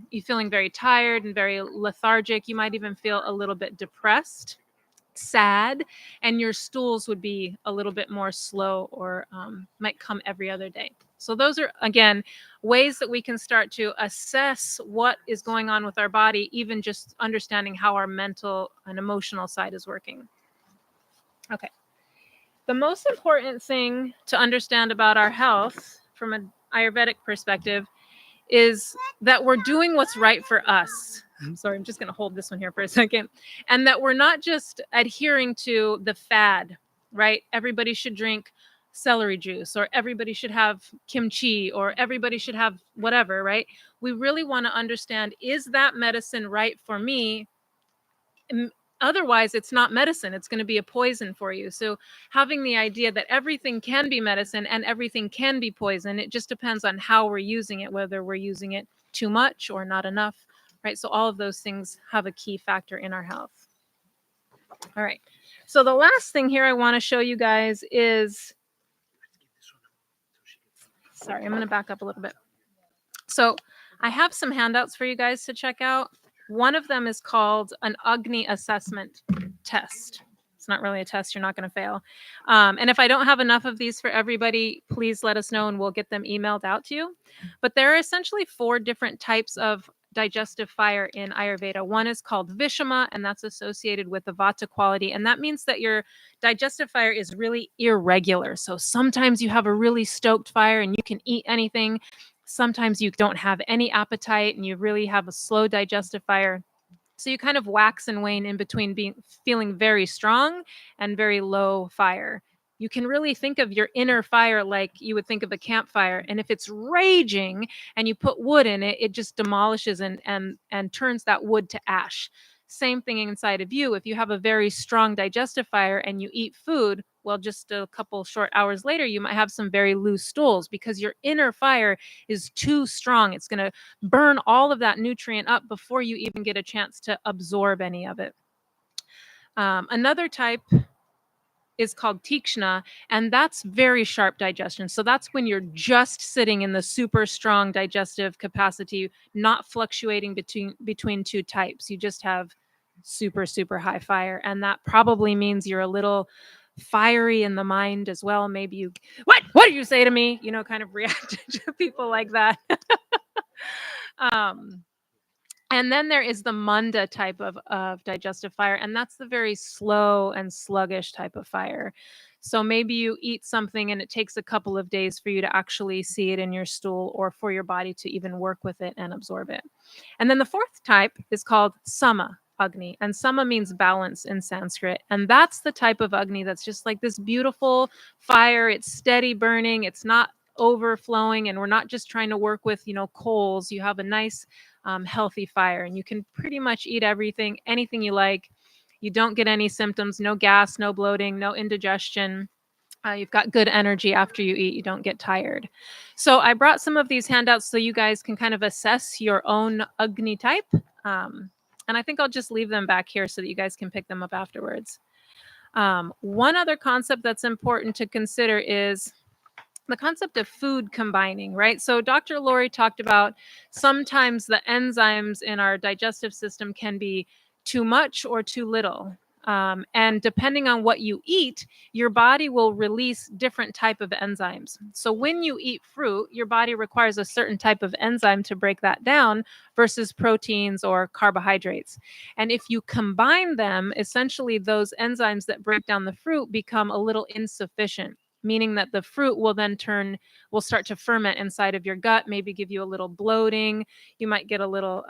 you feeling very tired and very lethargic. You might even feel a little bit depressed, sad, and your stools would be a little bit more slow or might come every other day. So those are, again, ways that we can start to assess what is going on with our body, even just understanding how our mental and emotional side is working. Okay. The most important thing to understand about our health from an Ayurvedic perspective is that we're doing what's right for us. I'm sorry, I'm just going to hold this one here for a second. And that we're not just adhering to the fad, right? Everybody should drink celery juice, or everybody should have kimchi, or everybody should have whatever, right? We really want to understand, is that medicine right for me? Otherwise, it's not medicine. It's going to be a poison for you. So having the idea that everything can be medicine and everything can be poison, it just depends on how we're using it, whether we're using it too much or not enough, right? So all of those things have a key factor in our health. All right. So the last thing here I want to show you guys is, sorry, I'm going to back up a little bit. So I have some handouts for you guys to check out. One of them is called an Agni assessment test. It's not really a test. You're not going to fail. And if I don't have enough of these for everybody, please let us know and we'll get them emailed out to you. But there are essentially 4 different types of digestive fire in Ayurveda. One is called Vishama, and that's associated with the Vata quality. And that means that your digestive fire is really irregular. So sometimes you have a really stoked fire and you can eat anything. Sometimes you don't have any appetite and you really have a slow digestive fire. So you kind of wax and wane in between feeling very strong and very low fire. You can really think of your inner fire like you would think of a campfire. And if it's raging and you put wood in it, it just demolishes and turns that wood to ash. Same thing inside of you. If you have a very strong digestive fire and you eat food, well, just a couple short hours later, you might have some very loose stools because your inner fire is too strong. It's going to burn all of that nutrient up before you even get a chance to absorb any of it. Another type is called tikshna, and that's very sharp digestion. So that's when you're just sitting in the super strong digestive capacity, not fluctuating between 2 types. You just have super high fire, and that probably means you're a little fiery in the mind as well. Maybe you, what do you say to me? Kind of react to people like that. And then there is the manda type of digestive fire, and that's the very slow and sluggish type of fire. So maybe you eat something and it takes a couple of days for you to actually see it in your stool or for your body to even work with it and absorb it. And then the 4th type is called sama agni, and sama means balance in Sanskrit. And that's the type of agni that's just like this beautiful fire. It's steady burning. It's not overflowing, and we're not just trying to work with coals. You have a nice healthy fire, and you can pretty much eat anything you like. You don't get any symptoms, no gas, no bloating, no indigestion. You've got good energy after you eat. You don't get tired. So I brought some of these handouts so you guys can kind of assess your own Agni type. And I think I'll just leave them back here so that you guys can pick them up afterwards. One other concept that's important to consider is the concept of food combining, right? So Dr. Lori talked about sometimes the enzymes in our digestive system can be too much or too little. And depending on what you eat, your body will release different type of enzymes. So when you eat fruit, your body requires a certain type of enzyme to break that down versus proteins or carbohydrates. And if you combine them, essentially those enzymes that break down the fruit become a little insufficient, meaning that the fruit will start to ferment inside of your gut, maybe give you a little bloating. You might get a little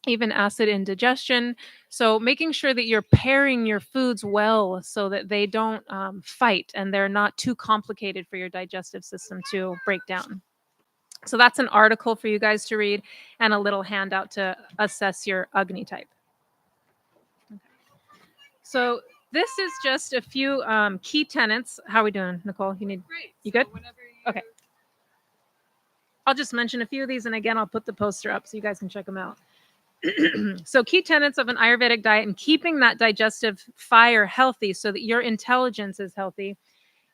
even acid indigestion. So making sure that you're pairing your foods well so that they don't fight and they're not too complicated for your digestive system to break down. So that's an article for you guys to read and a little handout to assess your Agni type. Okay. So this is just a few key tenets. How are we doing, Nicole? You good? Okay. I'll just mention a few of these, and again, I'll put the poster up so you guys can check them out. So key tenets of an Ayurvedic diet and keeping that digestive fire healthy so that your intelligence is healthy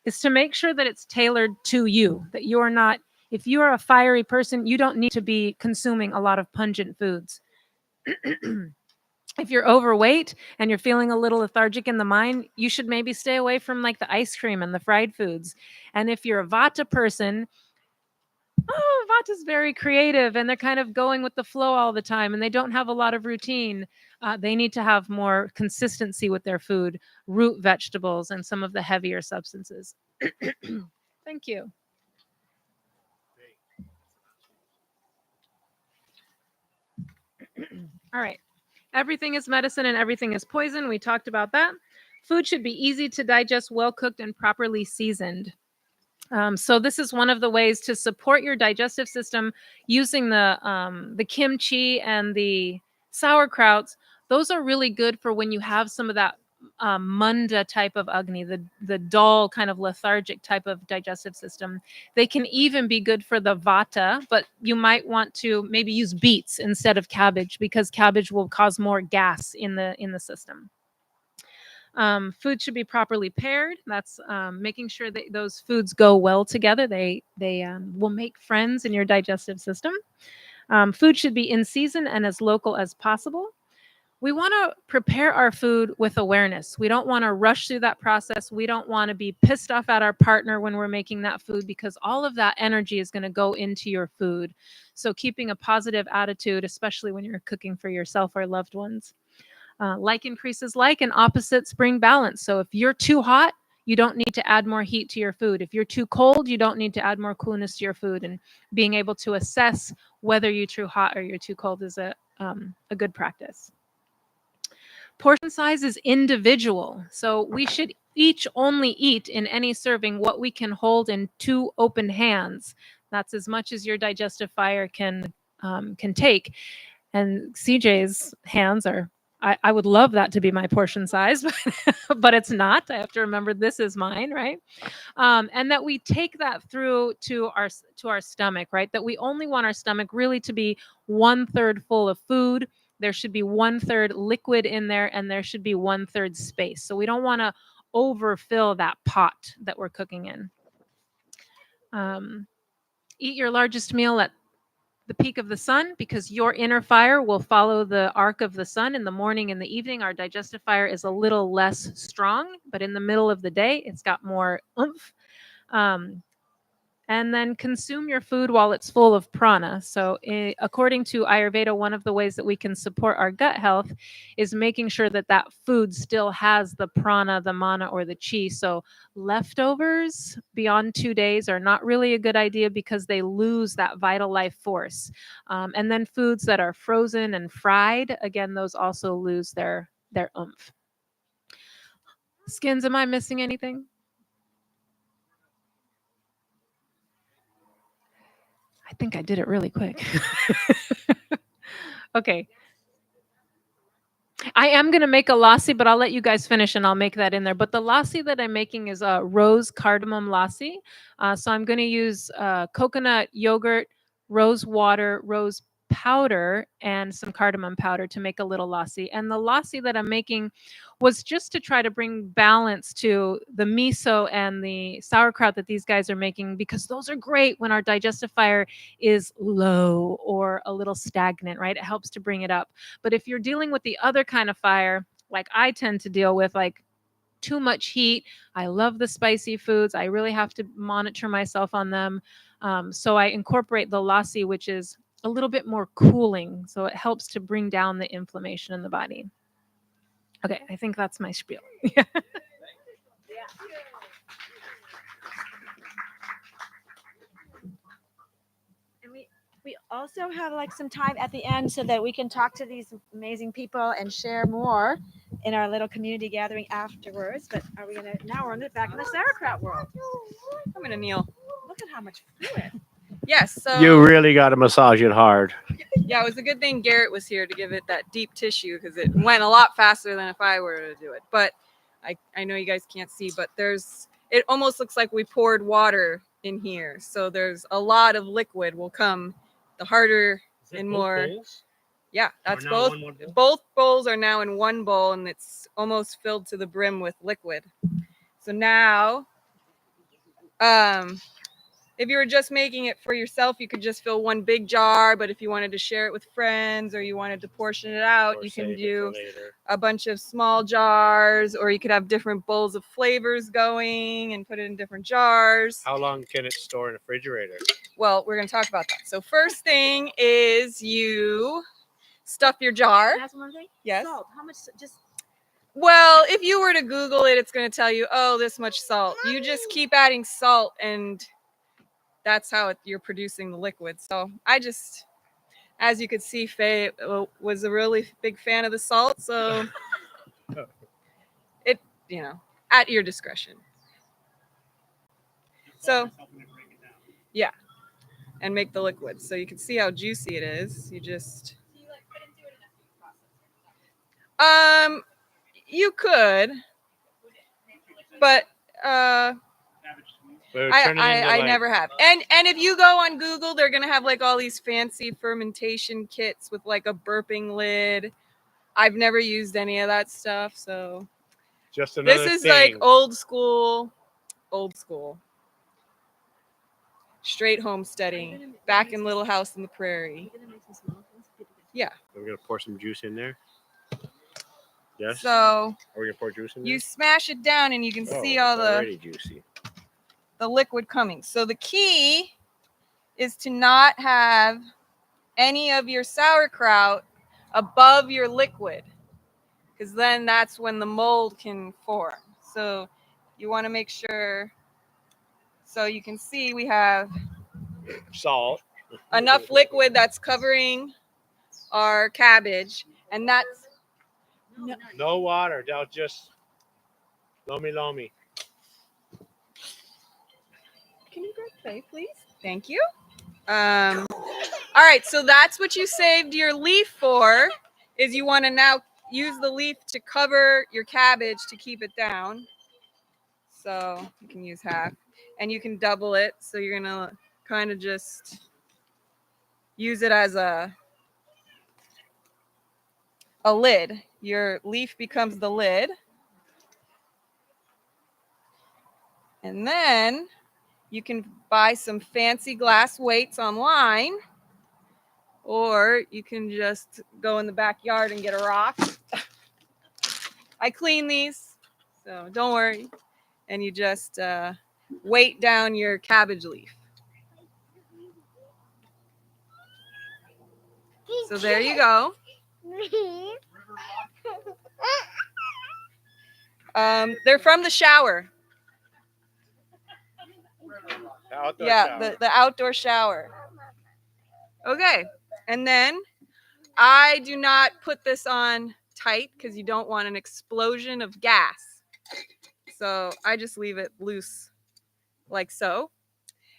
is to make sure that it's tailored to you, that you're not, if you are a fiery person, you don't need to be consuming a lot of pungent foods. If you're overweight and you're feeling a little lethargic in the mind, you should maybe stay away from like the ice cream and the fried foods. And if you're a Vata person, Vata's very creative and they're kind of going with the flow all the time and they don't have a lot of routine. They need to have more consistency with their food, root vegetables, and some of the heavier substances. Thank you. All right. Everything is medicine and everything is poison. We talked about that. Food should be easy to digest, well cooked, and properly seasoned. So this is one of the ways to support your digestive system using the kimchi and the sauerkrauts. Those are really good for when you have some of that munda type of agni, the dull kind of lethargic type of digestive system. They can even be good for the vata, but you might want to maybe use beets instead of cabbage because cabbage will cause more gas in the system. Food should be properly paired. That's making sure that those foods go well together. They will make friends in your digestive system. Food should be in season and as local as possible. We want to prepare our food with awareness. We don't want to rush through that process. We don't want to be pissed off at our partner when we're making that food because all of that energy is going to go into your food. So keeping a positive attitude, especially when you're cooking for yourself or loved ones. Like increases like, and opposites bring balance. So if you're too hot, you don't need to add more heat to your food. If you're too cold, you don't need to add more coolness to your food. And being able to assess whether you're too hot or you're too cold is a good practice. Portion size is individual. So we should each only eat in any serving what we can hold in 2 open hands. That's as much as your digestive fire can take. And CJ's hands are, I would love that to be my portion size, but it's not. I have to remember this is mine, right? And that we take that through to our stomach, right? That we only want our stomach really to be 1/3 full of food. There should be 1/3 liquid in there, and there should be 1/3 space. So we don't want to overfill that pot that we're cooking in. Eat your largest meal at the peak of the sun because your inner fire will follow the arc of the sun in the morning and the evening. Our digestive fire is a little less strong, but in the middle of the day, it's got more oomph. And then consume your food while it's full of prana. So, according to Ayurveda, one of the ways that we can support our gut health is making sure that that food still has the prana, the mana, or the chi. So, leftovers beyond 2 days are not really a good idea because they lose that vital life force. And then foods that are frozen and fried, again, those also lose their oomph. Skins, am I missing anything? I think I did it really quick. Okay. I am going to make a lassi, but I'll let you guys finish and I'll make that in there. But the lassi that I'm making is a rose cardamom lassi. So I'm going to use coconut yogurt, rose water, rose powder, and some cardamom powder to make a little lassi. And the lassi that I'm making was just to try to bring balance to the miso and the sauerkraut that these guys are making because those are great when our digestive fire is low or a little stagnant, right? It helps to bring it up. But if you're dealing with the other kind of fire, like I tend to deal with, like too much heat, I love the spicy foods. I really have to monitor myself on them. So I incorporate the lassi, which is a little bit more cooling. So it helps to bring down the inflammation in the body. Okay, I think that's my spiel. We also have like some time at the end so that we can talk to these amazing people and share more in our little community gathering afterwards. But are we gonna now we're back in the sauerkraut world? I'm gonna kneel. Look at how much fluid. Yes. So You really got to massage it hard. yeah, it was a good thing Garrett was here to give it that deep tissue because it went a lot faster than if I were to do it. But I know you guys can't see, but it almost looks like we poured water in here. So there's a lot of liquid will come the harder and more. Bowls? Yeah, that's both. Both bowls are now in one bowl and it's almost filled to the brim with liquid. So now, if you were just making it for yourself, you could just fill one big jar. But if you wanted to share it with friends or you wanted to portion it out, or you can do a bunch of small jars, or you could have different bowls of flavors going and put it in different jars. How long can it store in a refrigerator? Well, we're going to talk about that. So first thing is you stuff your jar. That's one thing. Yes. Salt. How much? Just. Well, if you were to Google it, it's going to tell you, oh, this much salt. You just keep adding salt and that's how you're producing the liquid. So I just, as you could see, Faye was a really big fan of the salt. So it, at your discretion. So yeah, and make the liquid. So you can see how juicy it is. You just you could, but I never have. And if you go on Google, they're gonna have like all these fancy fermentation kits with like a burping lid. I've never used any of that stuff, so Just another this is thing. like old school, straight homesteading back in Little House on the Prairie. Yeah. We're gonna pour some juice in there. Yes. So are we gonna pour juice in there? you smash it down, and you can see all already juicy. the liquid coming. So the key is to not have any of your sauerkraut above your liquid, because then that's when the mold can form. So you want to make sure. So you can see we have Salt. enough liquid that's covering our cabbage, and that's No water. They'll just lomi. Can you grab play, please? Thank you. All right, so that's what you saved your leaf for, is you want to now use the leaf to cover your cabbage to keep it down. So you can use half, and you can double it. So you're gonna kind of just use it as a lid. Your leaf becomes the lid. And then you can buy some fancy glass weights online, or you can just go in the backyard and get a rock. I clean these, so don't worry. And you just weight down your cabbage leaf. So there you go. They're from the shower. The outdoor shower. Okay, and then I do not put this on tight because you don't want an explosion of gas. So I just leave it loose like so.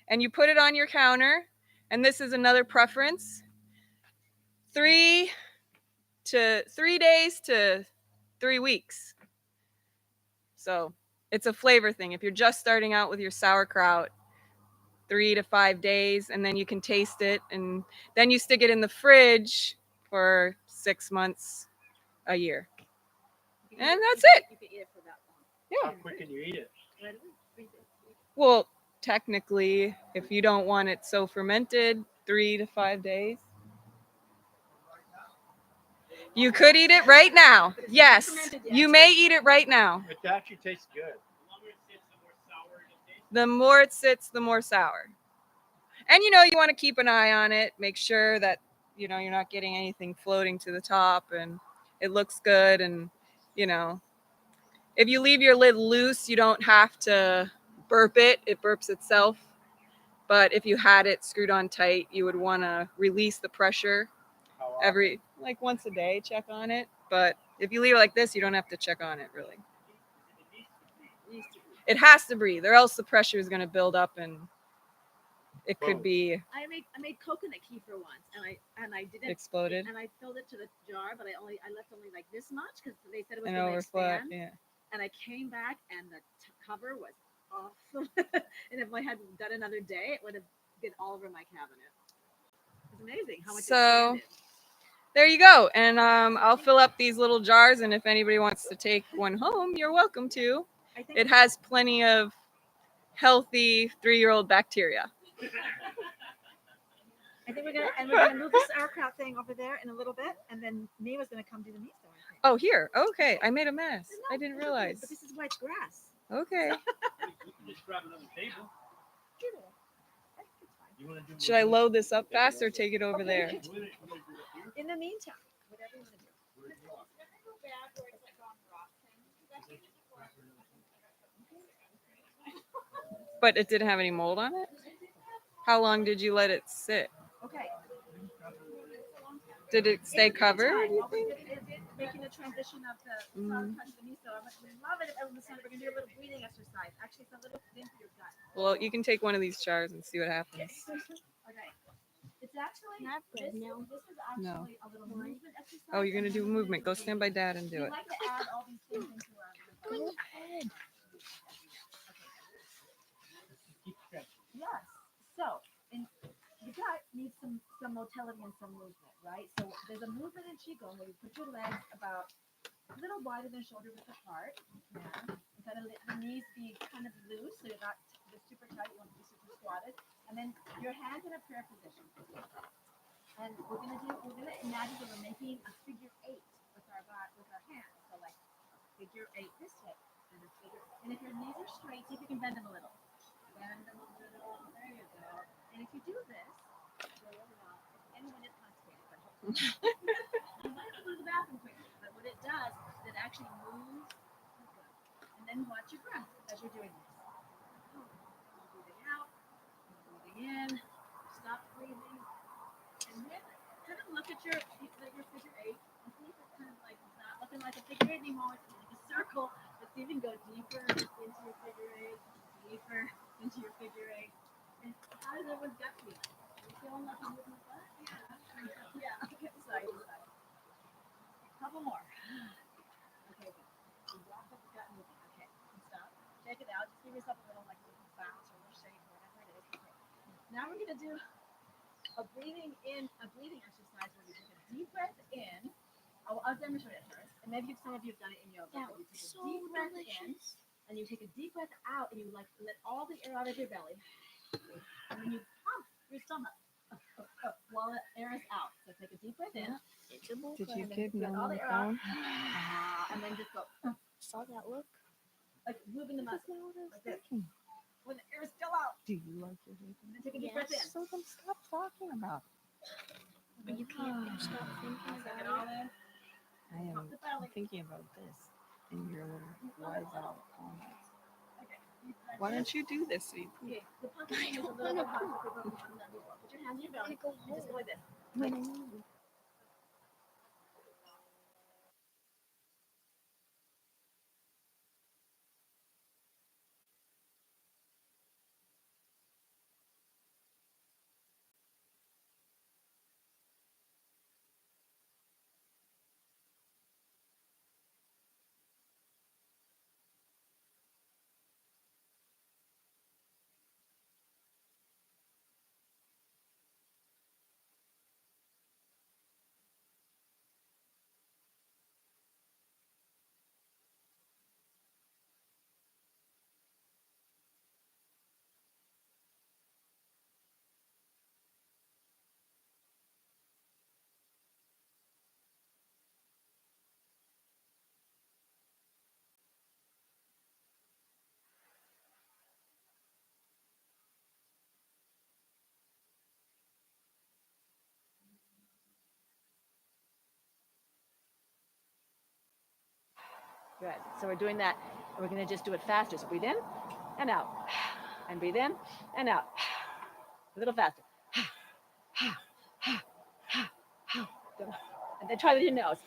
And you put it on your counter, and this is another preference. 3 days to 3 weeks. So it's a flavor thing. If you're just starting out with your sauerkraut, 3 to 5 days, and then you can taste it, and then you stick it in the fridge for 6 months, a year. And that's it. How quick can you eat it? Well, technically, if you don't want it so fermented, 3 to 5 days. You could eat it right now. Yes, you may eat it right now. It actually tastes good. The more it sits, the more sour. And you want to keep an eye on it. Make sure that you're not getting anything floating to the top, and it looks good. And if you leave your lid loose, you don't have to burp it. It burps itself. But if you had it screwed on tight, you would want to release the pressure once a day. Check on it. But if you leave it like this, you don't have to check on it really. It has to breathe, or else the pressure is going to build up, and it could be. I made coconut kefir once, and I didn't exploded. And I filled it to the jar, but I left only like this much because they said it was And going to overflow. expand. Yeah. And I came back, and the cover was awesome. And if I had done another day, it would have been all over my cabinet. It's amazing how much. So there you go. And I'll fill up these little jars, and if anybody wants to take one home, you're welcome to. It has plenty of healthy 3-year-old bacteria. I think we're gonna move this sauerkraut thing over there in a little bit, and then Neva's gonna come do the miso. Oh, here. Okay, I made a mess. I didn't realize. But this is white grass. Okay. Just grab another table. Should I load this up fast or take it over there? In the meantime, whatever you want to do. But it didn't have any mold on it? How long did you let it sit? Okay. Did it stay covered? It did, making a transition of the soft touch of the miso. I would love it if everyone was we're gonna do a little breathing exercise. Actually, it's a little thing for your gut. Well, you can take one of these jars and see what happens. Okay. It's actually this is No. actually a little movement exercise. Oh, you're gonna do movement. Go stand by Dad and do We it. like to add all these things into our. Go ahead. Yes. So, in the gut needs some motility and some movement, right? So there's a movement in qigong where you put your legs about a little wider than shoulder width apart. You can. You kind of let the knees be kind of loose, so you're not super tight. You want to be super squatted, and then your hands in a prayer position. And we're gonna imagine that we're making a figure 8 with our hands. So like figure 8 this way, and a figure. And if your knees are straight, see if you can bend them a little. Bend them a little. There you go. And if you do this, anyone is constipated, but you might have to go to the bathroom quickly. But what it does is it actually moves the gut. And then watch your breath as you're doing this. Breathing out, breathing in. Stop breathing. And then kind of look at your figure 8 and see if it's kind of like it's not looking like a figure 8 anymore. It's like a circle. Let's see if you can go deeper into your figure 8, deeper into your figure 8. And how does everyone's gut feel? Are you feeling like you're moving the butt? Yeah. Okay. Side to side. Couple more. Okay. Good. You walk up the gut moving. Okay. Stop. Check it out. Just give yourself a little bounce or a little shake or whatever it is. Okay. Now we're gonna do a breathing exercise where you take a deep breath in. I'll demonstrate it first, and maybe some of you have done it in yoga. That You was take a so deep breath in, delicious. and you take a deep breath out, and you like let all the air out of your belly, and then you pump your stomach while the air is out. So take a deep breath in. It's a book. Did you And then kid let know all on the the air out, phone? and then just go Saw that look. like moving the muscle like this thinking. when the air is still out. Do you like your And then take a deep breath in. Yes. So then stop talking about. But you can't stop thinking Suck it about all it. in. I Pump am the belly. thinking about this in your little wise out comments. Okay. Deep breath Why in. don't you do this so you poop? Okay, the pumping thing is a little bit hard for people who haven't done before. Put your hands in your belly Go and just go like this. Good. So we're doing that, and we're going to just do it faster. So breathe in and out, and breathe in and out. A little faster. And then try with your nose.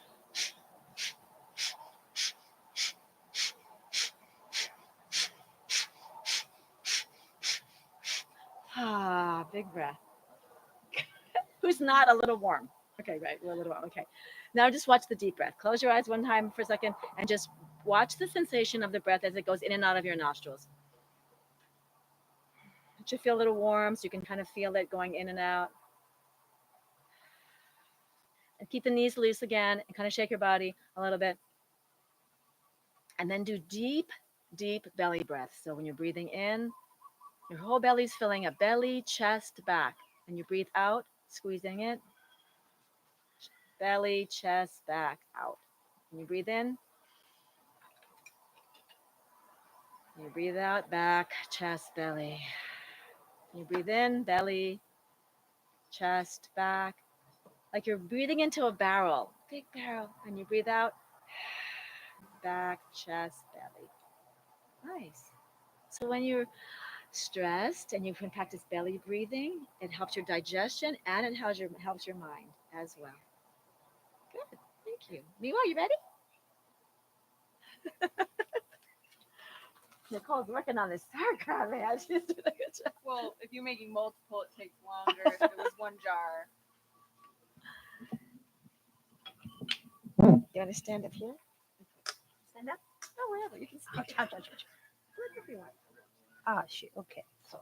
Big breath. Who's not a little warm? Okay, right. We're a little warm. Okay. Now just watch the deep breath. Close your eyes one time for a second and just watch the sensation of the breath as it goes in and out of your nostrils. It should feel a little warm so you can kind of feel it going in and out. And keep the knees loose again and kind of shake your body a little bit. And then do deep, deep belly breaths. So when you're breathing in, your whole belly's filling up, belly, chest, back. And you breathe out, squeezing it. Belly, chest, back, out. And you breathe in. You breathe out, back, chest, belly. You breathe in, belly, chest, back. Like you're breathing into a barrel, big barrel. And you breathe out, back, chest, belly. Nice. So when you're stressed and you can practice belly breathing, it helps your digestion and it helps your mind as well. Good. Thank you. Miwa, you ready? Nicole's working on this sauerkraut, man. She's doing a good job. Well, if you're making multiple, it takes longer. If it was one jar. Do you want to stand up here? Stand up? Oh, wherever. You can stand. Wherever you want. Ah, shoot. Okay. So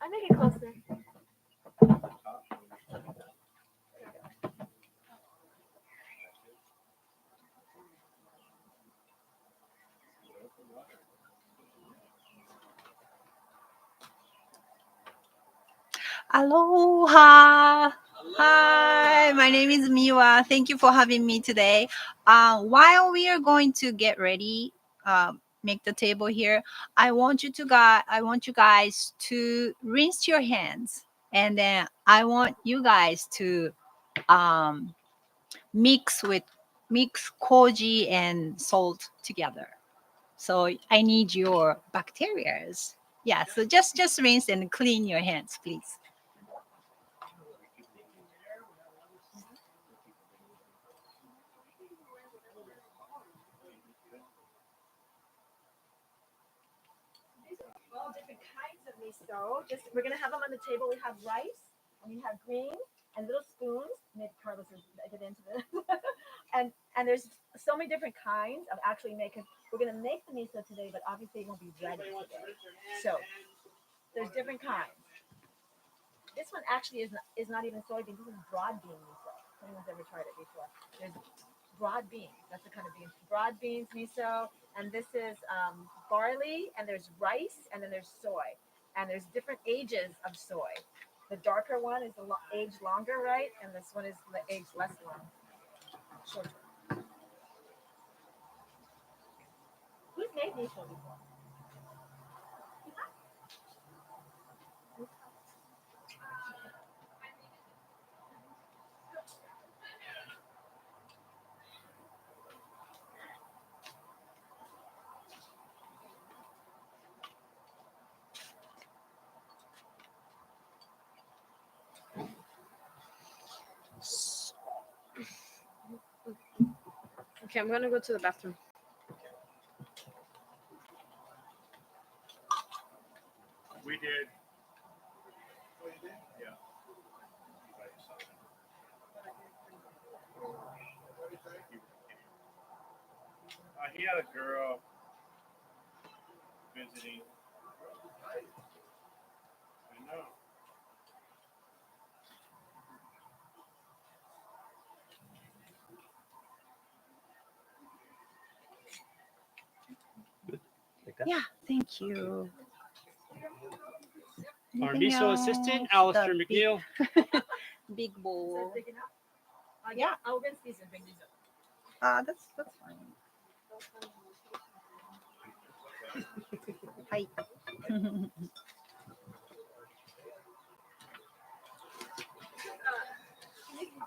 I make it closer. Aloha. Hi, my name is Miwa. Thank you for having me today. While we are going to get ready, make the table here, I want you guys to rinse your hands, and then I want you guys to um, mix koji and salt together. So I need your bacterias. Yeah, so just rinse and clean your hands, please. All different kinds of miso. Just we're gonna have them on the table. We have rice and we have green and little spoons. Maybe Carlos will get into this. and there's so many different kinds of actually making. We're gonna make the miso today, but obviously it won't be ready today. So there's different kinds. This one actually is not even soybean. This is broad bean miso. If anyone's ever tried it before. There's broad beans. That's the kind of beans. Broad beans miso, and this is barley, and there's rice, and then there's soy, and there's different ages of soy. The darker one is the age longer, right? And this one is the age less long, shorter. Who's made miso before? Okay, I'm gonna go to the bathroom. We did. Yeah. He had a girl visiting. I know. Yeah, thank you. Our Anything miso assistant, else? Alistair The McNeil. big bowl. Big enough? Yeah. I'll rinse these and bring these up. That's fine. Hi.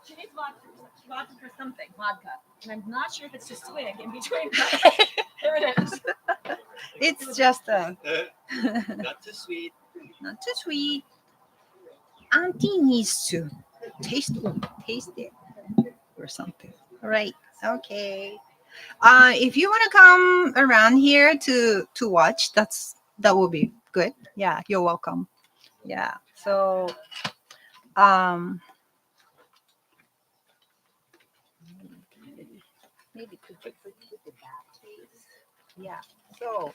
She needs vodka for something, vodka. And I'm not sure if it's just swig in between. Here it is. It's just Not too sweet. not too sweet. Auntie needs to taste it or something. All right. Okay. If you want to come around here to watch, that will be good. Yeah, you're welcome. Yeah. So um maybe could you put the back, please? Yeah. So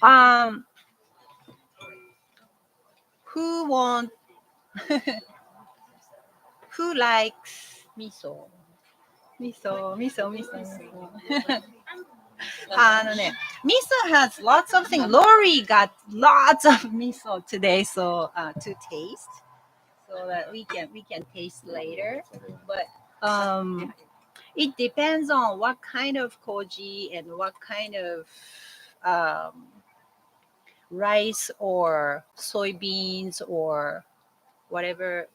um who want who likes miso? Miso. ミソ has lots of things. Lori got lots of miso today, so to taste, so that we can taste later. But it depends on what kind of koji and what kind of um, rice or soybeans or whatever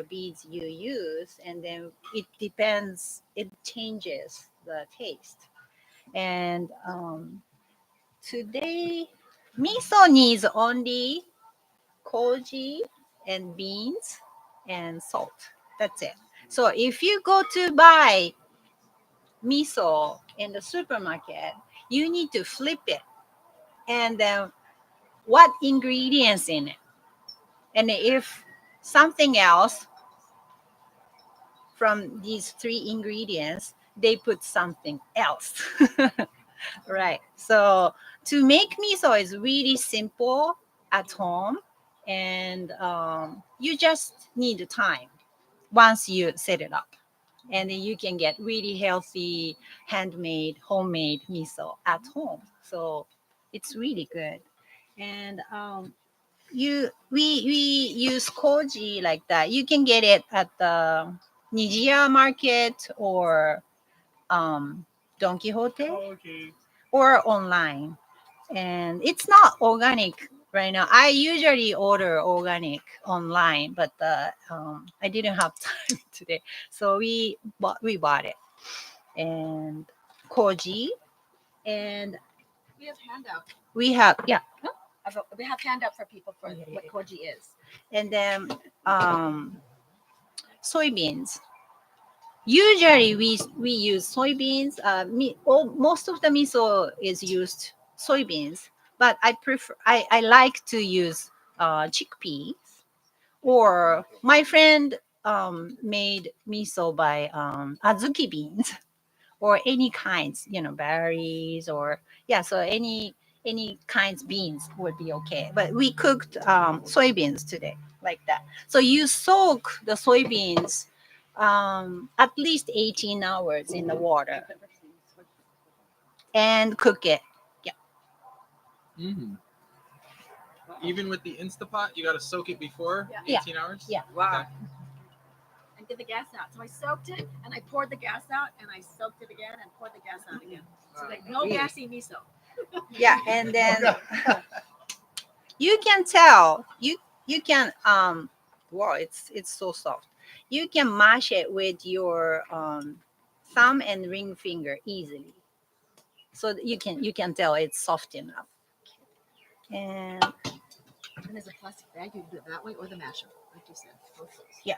beans you use, and then it depends. It changes the taste. And today, miso needs only koji and beans and salt. That's it. So if you go to buy miso in the supermarket, you need to flip it, and then what ingredients in it, and if something else from these three ingredients, they put something else. Right. So to make miso is really simple at home, and you just need time once you set it up. And then you can get really healthy, handmade, homemade miso at home. So it's really good. And we use koji like that. You can get it at the Nijiya market or Don Quixote Okay. or online. And it's not organic right now. I usually order organic online, but I didn't have time today, so we bought it. And koji, and We have handout. we have, yeah, We have handout for people for Yeah, what yeah. koji is. and then soybeans. Usually we use soybeans. Most of the miso is used soybeans, but I like to use chickpeas. Or my friend made miso by azuki beans or any kinds, berries, or yeah, so any kinds beans would be okay. But we cooked soybeans today like that. So you soak the soybeans at least 18 hours in the water and cook it. Yeah. Mm. Even with the Instapot, you got to soak it before Yeah. 18 hours? Yeah. Wow. And get the gas out. So I soaked it and I poured the gas out and I soaked it again and poured the gas out again. So like no Really? gassy miso. Yeah, and then you can tell you can wow, it's so soft. You can mash it with your thumb and ring finger easily, so that you can tell it's soft enough. And And there's a plastic bag. You can do it that way or the masher, like you said. Both ways. yeah,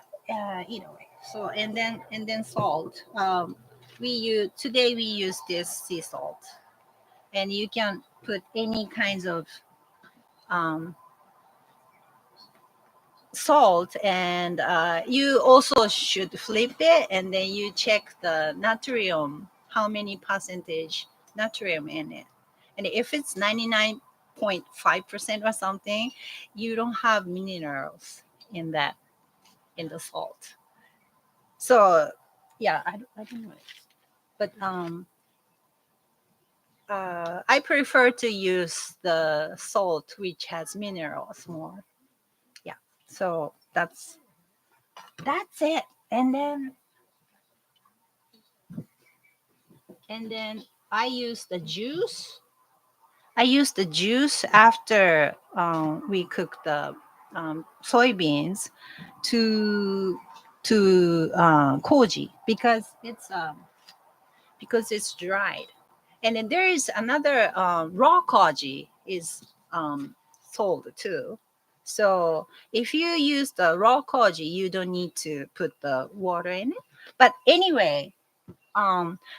either way. So and then salt. Today we use this sea salt, and you can put any kinds of um, salt, and you also should flip it, and then you check the natrium, how many percentage natrium in it. And if it's 99.5% or something, you don't have minerals in the salt. So yeah, I don't know, but I prefer to use the salt which has minerals more. Yeah, so that's it. And then I use the juice. I use the juice after we cook the soybeans to koji, because it's dried. And then there is another raw koji is sold too. So if you use the raw koji, you don't need to put the water in it. But anyway,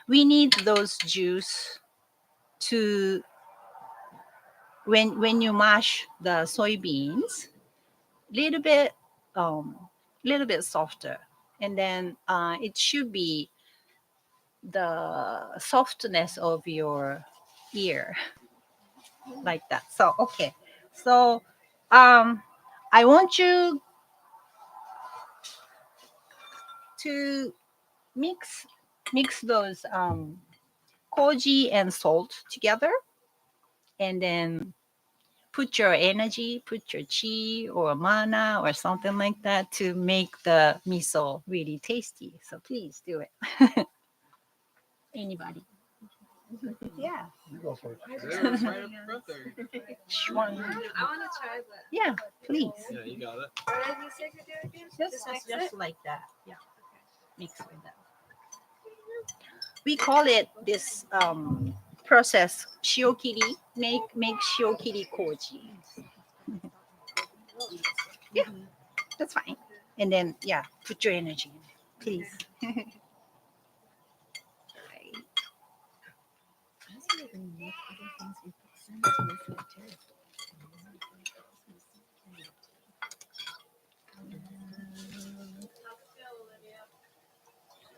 we need those juice to when you mash the soybeans, little bit little bit softer, and then it should be the softness of your ear like that. So okay, so I want you to mix those koji and salt together, and then put your energy, put your chi or mana or something like that to make the miso really tasty. So please do it. Anybody? Yeah. You go first. There, it's right up front there. Sure. I want to try, but Yeah, please. Yeah, you got it. what did you say to do again? Just like that. Yeah. Mix with that. We call it this process shiokiri. Make shiokiri koji. Yeah, that's fine. And then yeah, put your energy in it. please.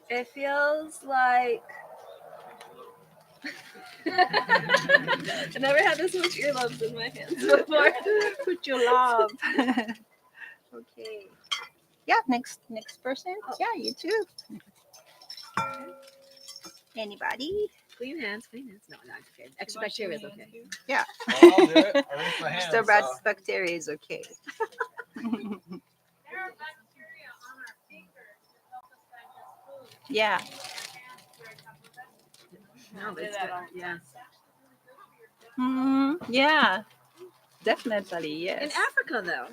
It feels like I never had this much earlobes in my hands before. Put your love. Okay. Yeah, next person. Yeah, you too. Anybody? Clean hands, clean hands. No, not okay. Extra bacteria is okay. Yeah. Well, I'll do it. I rinsed my hands. Mr. Brad's So. bacteria is okay. Yeah. No, but it's good. Yes. Yeah. Definitely, yes. In Africa, though.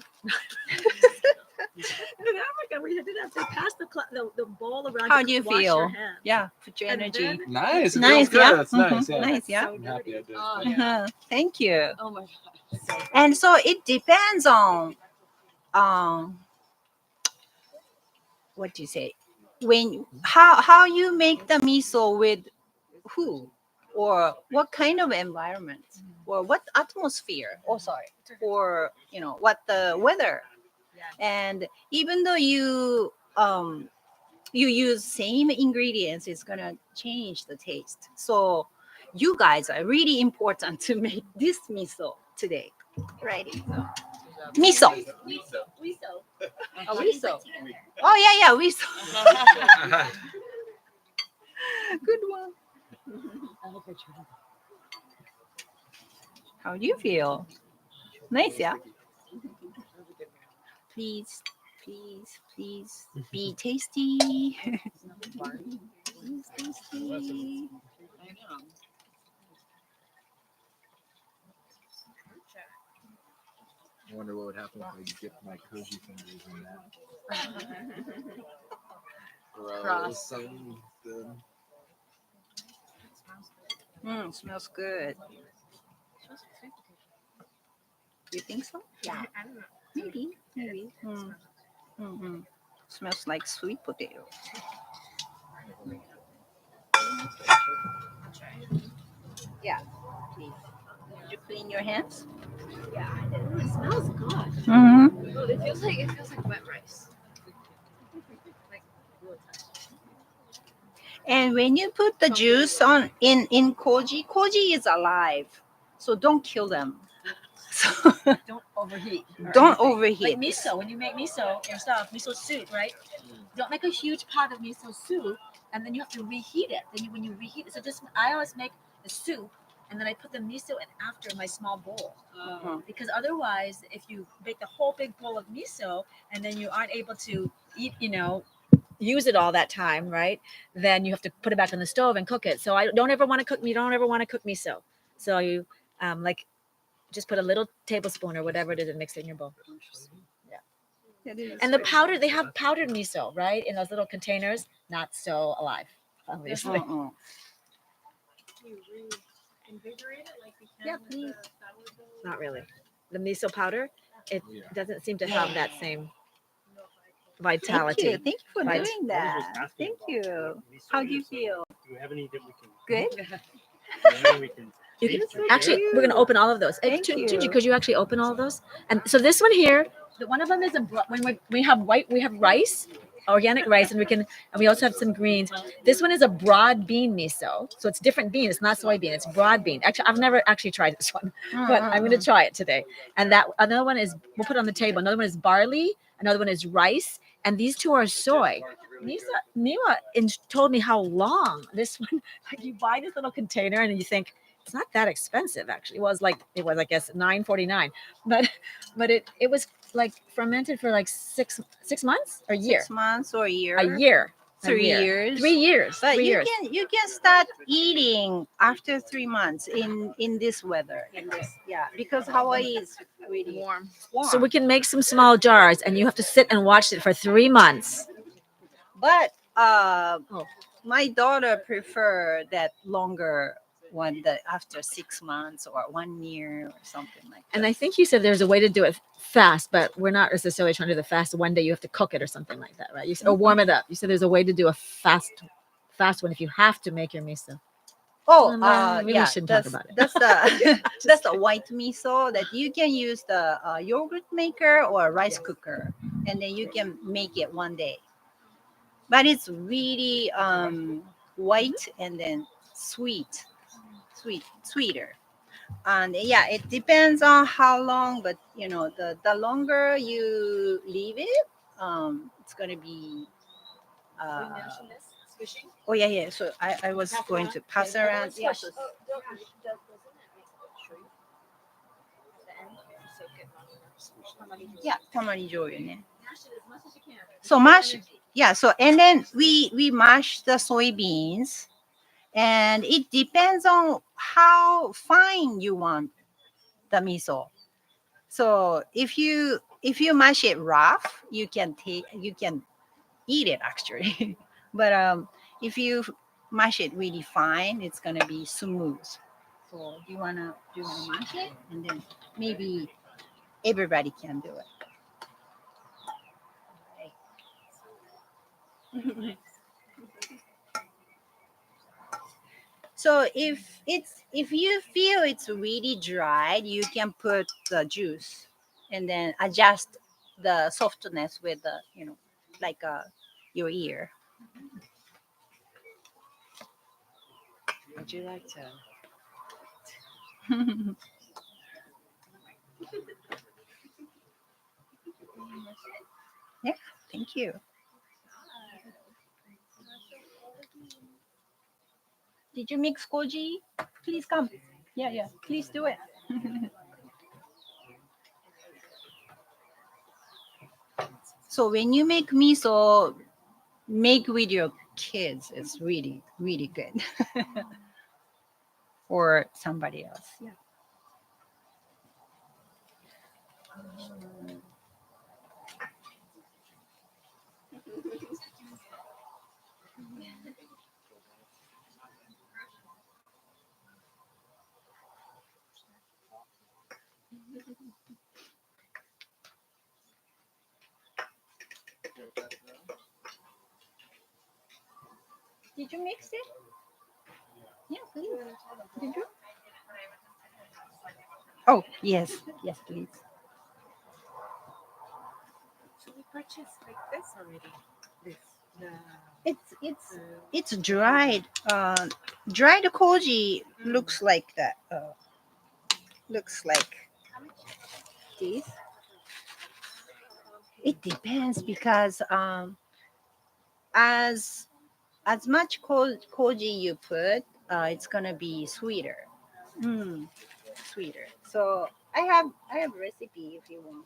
In Africa, we did have to pass the bowl around. How to do you wash feel? Your hands. Yeah, put your And energy. then- Nice. It Nice, feels good. yeah. That's nice. Yeah. Nice, yeah. So I'm happy I did. Oh, Yeah. yeah. Thank you. Oh my god. And so it depends on what do you say? When how you make the miso with who or what kind of environment or what atmosphere. Oh sorry. Or what the weather. And even though you use same ingredients, it's gonna change the taste. So you guys are really important to make this miso today. Righty. Miso. Oh, miso. Oh yeah, miso. Good one. How do you feel? Nice, yeah. Please be tasty. Please tasty. I wonder what would happen if I dipped my koji fingers in that. Gross. So good. Smells good. You think so? Yeah. I don't know. Maybe. Smells like sweet potato. Yeah, please. Did you clean your hands? Yeah, I did. It smells good. Mm-hmm. Oh, it feels like wet rice. And when you put the juice on in koji is alive, so don't kill them. So Don't overheat. don't overheat. Like miso, when you make miso yourself, miso soup, right? Don't make a huge pot of miso soup, and then you have to reheat it. Then when you reheat it, so just I always make the soup, and then I put the miso in after my small bowl. Because otherwise, if you make the whole big bowl of miso, and then you aren't able to eat, use it all that time, right? Then you have to put it back on the stove and cook it. So I don't ever want to cook. You don't ever want to cook miso. So you just put a little tablespoon or whatever it is and mix it in your bowl. Yeah. And the powder, they have powdered miso, right? In those little containers. Not so alive, obviously. Yeah, please. Not really. The miso powder, it doesn't seem to have that same vitality. Thank you for Right. doing that. Thank you. How do you feel? Do we have any that we can? Good. Do we have any we can? You can, That's so actually, we're going to cute. open all of those. Thank you. Tunji, could you actually open all of those? And so this one here, one of them is when we have rice, organic rice, and we also have some greens. This one is a broad bean miso, so it's different bean. It's not soybean. It's broad bean. Actually, I've never actually tried this one, but I'm going to try it today. And that another one is we'll put it on the table. Another one is barley. Another one is rice, and these two are soy. Niwa told me how long this one. Like you buy this little container and you think it's not that expensive. Actually, it was I guess $9.49, but it was like fermented for like six months or a year. 6 months or a year. A year. 3 years. 3 years. But 3 you years. can start eating after 3 months in this weather. Because Hawaii is really Warm. So we can make some small jars, and you have to sit and watch it for 3 months. But my daughter prefer that longer after 6 months or 1 year or something like that. And I think you said there's a way to do it fast, but we're not necessarily trying to do the fast one day. You have to cook it or something like that, right? Or warm it up. You said there's a way to do a fast one if you have to make your miso. Oh, Maybe we shouldn't talk about it. That's the that's the white miso that you can use the yogurt maker or rice cooker, and then you can make it one day. But it's really white and then sweeter. And yeah, it depends on how long, but the longer you leave it, it's gonna be. Uh, oh yeah. So I was going to pass around. Yeah. So, yeah, tamari joyu ne. So mash, yeah. So and then we mash the soybeans, and it depends on how fine you want the miso. So if you mash it rough, you can eat it actually. But if you mash it really fine, it's gonna be smooth. So do you wanna mash it, and then maybe everybody can do it. So if you feel it's really dried, you can put the juice and then adjust the softness with the like your ear. Would you like to? Yeah, thank you. Did you mix koji? Please come. Yeah. Please do it. So when you make miso, make with your kids. It's really, really good. Or somebody else. Yeah. Did you mix it? Yeah, please. Did you? Oh, yes. Yes, please. So we purchased like this already. This. It's dried. Dried koji looks like that. Looks like this. It depends because as much koji you put, it's gonna be sweeter. Mm, sweeter. So I have recipe if you want.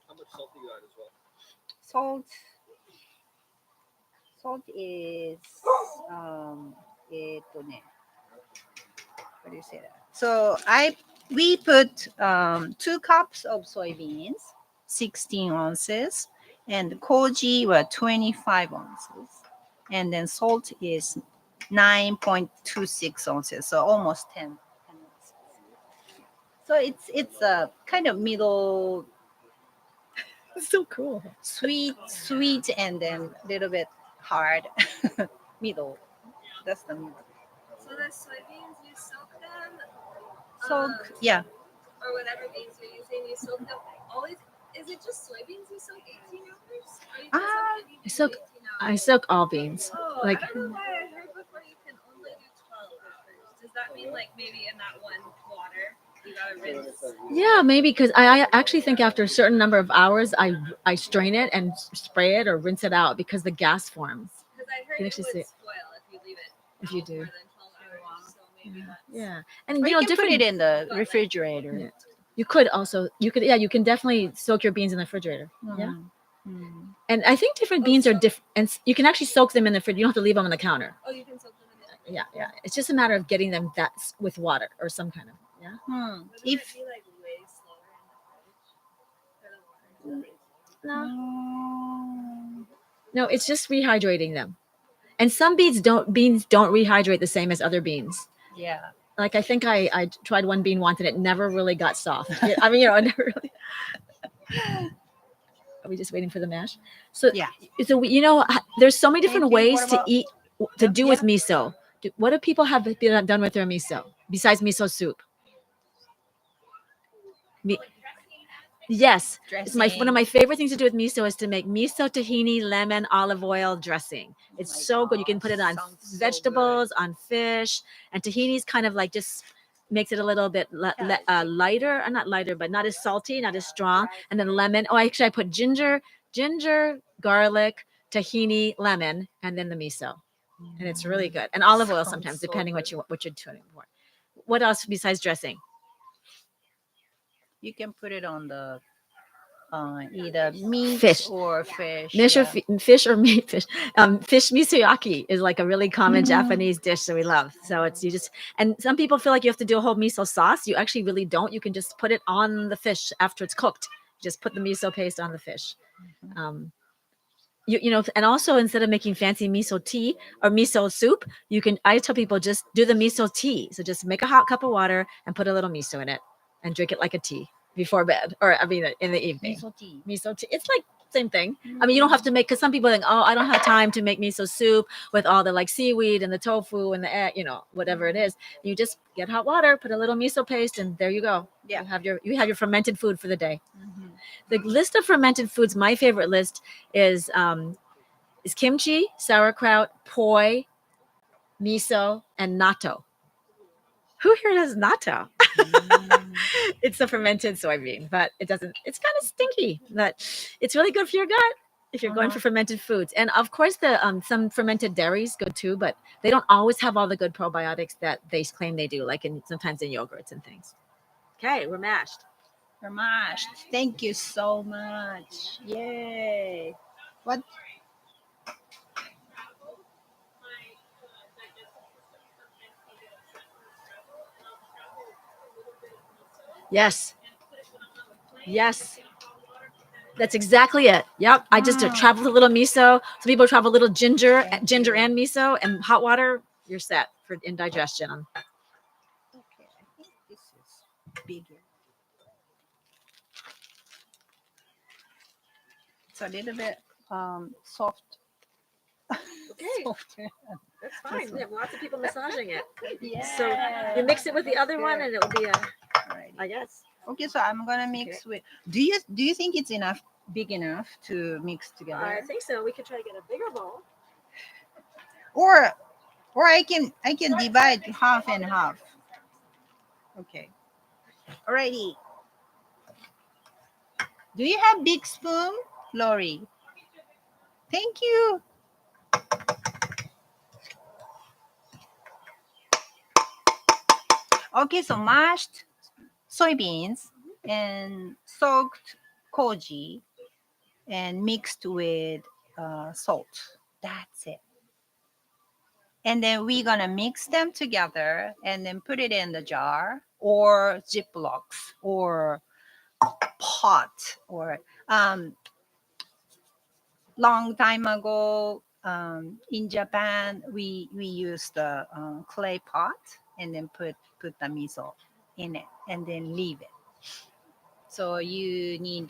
How much salt do you add as well? Salt. Salt is um, ね, what do you say that? So we put 2 cups of soybeans, 16 ounces, and koji were 25 ounces, and then salt is 9.26 ounces, so almost 10 ounces. So it's a kind of middle, So cool. sweet, and then a little bit hard, middle. That's the middle. So the soybeans, you soak them, Soak, yeah. or whatever beans you're using, you soak them always. Is it just soybeans you soak 18 hours? Or you can soak any bean soak- 18 I hours? soak all beans. Oh, Like I don't know why I heard before you can only do 12 hours. Does that mean like maybe in that one water you gotta rinse? yeah, maybe because I actually think after a certain number of hours, I strain it and spray it or rinse it out because the gas forms. Because I heard You it actually would see it. spoil if you leave it If you out do. more than 12 hours. So maybe that's Yeah, and Or you you know can different. put it in the refrigerator. Yeah. You could you can definitely soak your beans in the refrigerator. Yeah. Mm. And I think different beans are different, and you can actually soak them in the fridge. You don't have to leave them on the counter. Oh, you can soak them in the Yeah. It's just a matter of getting them with water or some kind of Wouldn't If it be like way slower in the fridge? For the water to no, no, it's just rehydrating them. And some beans don't rehydrate the same as other beans. Yeah. Like I think I tried one bean once and it never really got soft. I mean, it never really. Are we just waiting for the mash? So Yeah. so there's so many different Anything? ways What to about- eat to do with Yeah. miso. What do people have done with their miso besides miso soup? Me, yes, it's one of Dressing. my favorite things to do with miso is to make miso, tahini, lemon, olive oil dressing. It's my so good. You can put it on gosh, sounds so vegetables, on fish, and tahini's kind of like just makes it a little bit lighter, not lighter, but not as salty, not as strong. And then lemon. Oh, actually, I put ginger, garlic, tahini, lemon, and then the miso, and it's really good. And olive oil Sounds sometimes, so depending good. what you're doing for. What else besides dressing? You can put it on the either meat Fish. or fish. Fish or Yeah. fish or meat fish. Fish misoyaki is like a really common Japanese dish that we love. So it's and some people feel like you have to do a whole miso sauce. You actually really don't. You can just put it on the fish after it's cooked. Just put the miso paste on the fish. And also instead of making fancy miso tea or miso soup, I tell people just do the miso tea. So just make a hot cup of water and put a little miso in it and drink it like a tea before bed, or I mean in the evening. Miso tea. Miso tea. It's like same thing. I mean, you don't have to make, because some people think, oh, I don't have time to make miso soup with all the like seaweed and the tofu and the egg, whatever it is. You just get hot water, put a little miso paste, and there you go. Yeah. You have your fermented food for the day. Mm-hmm. The list of fermented foods, my favorite list is kimchi, sauerkraut, poi, miso, and natto. Who here does natto? It's a fermented soybean, but it's kind of stinky, but it's really good for your gut if you're going for fermented foods. And of course, some fermented dairies good too, but they don't always have all the good probiotics that they claim they do, like sometimes in yogurts and things. Okay, we're mashed. We're mashed. Thank you so much. Yay. What? Yes. Yes. That's exactly it. Yep. I just traveled a little miso. Some people travel a little ginger and miso and hot water. You're set for indigestion. Okay, I think this is bigger. It's a little bit soft. Okay. Softer. That's fine. We have lots of people massaging it. Yeah. So you mix it with the other one, and it will be Alrighty. I guess. Okay, so I'm gonna mix with. Do you think it's big enough to mix together? I think so. We could try to get a bigger bowl. Or I can divide half and half. Okay. Alrighty. Do you have big spoon, Lori? Thank you. Okay, so mashed soybeans and soaked koji and mixed with salt. That's it. And then we're gonna mix them together and then put it in the jar or Ziplocs or pot or long time ago in Japan we used the clay pot and then put the miso in it and then leave it. So you need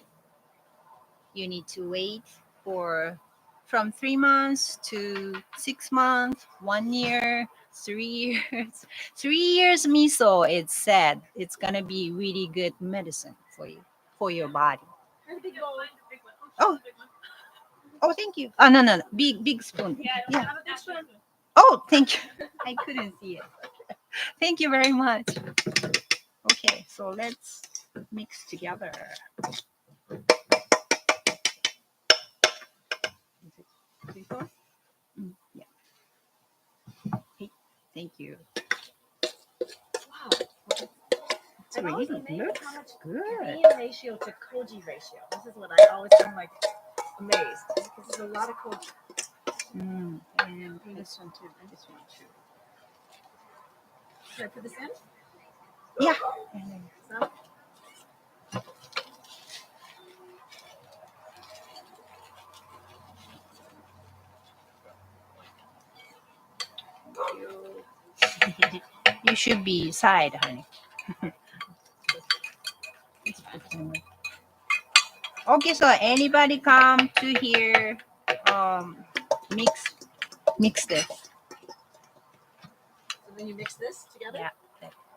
to wait for from 3 months to 6 months, 1 year, 3 years. 3 years miso, it's said it's gonna be really good medicine for you, for your body. Oh, thank you. Oh, no. Big spoon. Yeah. Oh, thank you. I couldn't see it. Thank you very much. Okay, so let's mix together. Yeah. Hey, thank you. Wow. It's really looks good. Bean ratio to koji ratio. This is what I always am like amazed. This is a lot of koji. And this one too. This one too. Should I put this in? Yeah. Some? You should be side, honey. Okay, so anybody come to here, mix this. So then you mix this together. Yeah,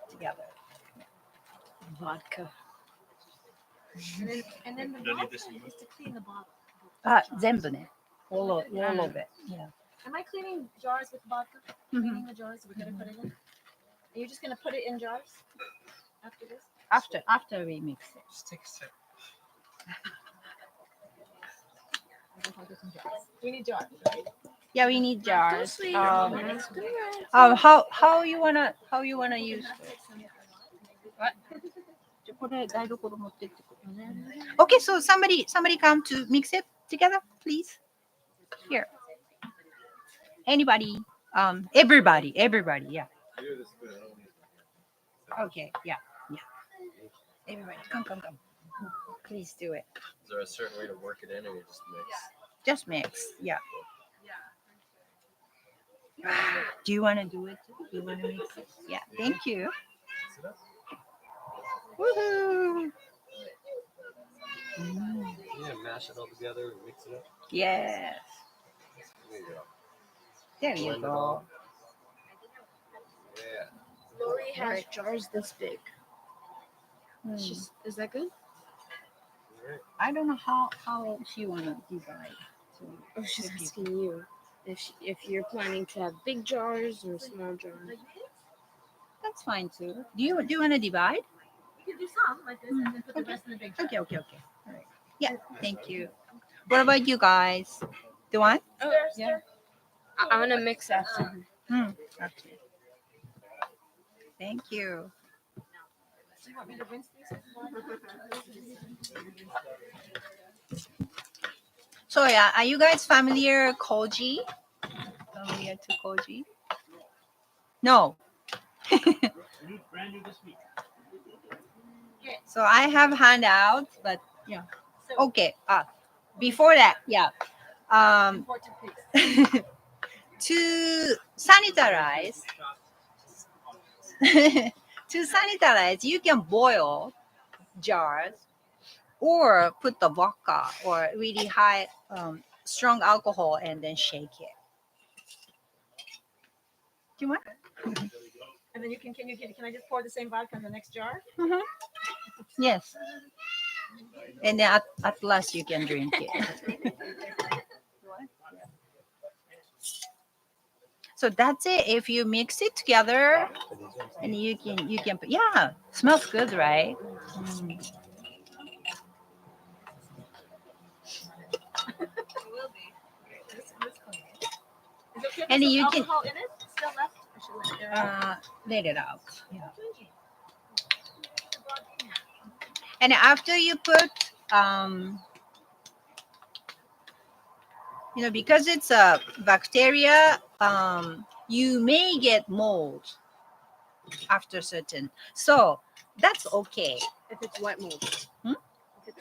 together. Vodka. And then the Don't need vodka this anymore. is to clean the bottle. 全部ね。all of it. Yeah. Am I cleaning jars with vodka? Cleaning the jars. We're gonna put it in. Are you just gonna put it in jars after this? After we mix it. Just take a sip. We need jars, right? Yeah, we need jars. sweet. How you wanna use it? What? Okay, so somebody come to mix it together, please. Here. Anybody? Everybody, yeah. Do this spoon. I don't need Okay, yeah. Everybody, come. Please do it. Is there a certain way to work it in, or you just mix? Just mix, yeah. Do you want to do it? Do you want to mix it? Yeah, thank you. Mix it up. Woohoo! Yeah, mash it all together and mix it up. Yes. There you go. There you Blend it go. all. Yeah. Lori has jars this big. Is that good? Right. I don't know how she wanna divide. Oh, she's asking you if you're planning to have big jars or small jars. That's fine too. Do you want to divide? You can do some like this and then put the rest in the big jar. Okay. All right. Yeah. Thank you. What about you guys? Do one? Oh, Yeah. I'm gonna mix after her. Okay. Thank you. Do you want me to rinse these? So yeah, are you guys familiar Koji? Familiar to Koji? No. Brand new this week. So I have handout, but yeah. Okay. Before that, yeah. Important piece. To sanitize, you can boil jars or put the vodka or really high strong alcohol and then shake it. Do you want? And then you can I just pour the same vodka in the next jar? Yes. And then at last you can drink it. So that's it. If you mix it together, and you can put, yeah, smells good, right? Is it okay if And there's you some can- alcohol in it still left? Or should we let it out? Let it out. Yeah. And after you put, because it's a bacteria, you may get mold after certain. So that's okay. If it's white mold. If it's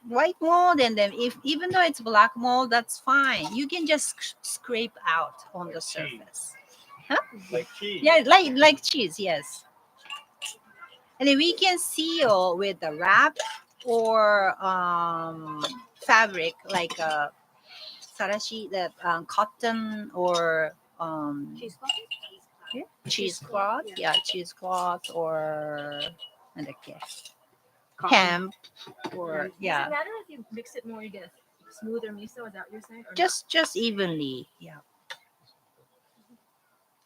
white mold, and then even though it's black mold, that's fine. You can just scrape out on the surface. Like cheese. Yeah, like cheese, yes. And then we can seal with the wrap or fabric like sarashi, that cotton or cheesecloth. Yeah, cheesecloth or hemp or Does it matter if you mix it more, you get a smoother miso? Is that what you're saying? Or just evenly, yeah.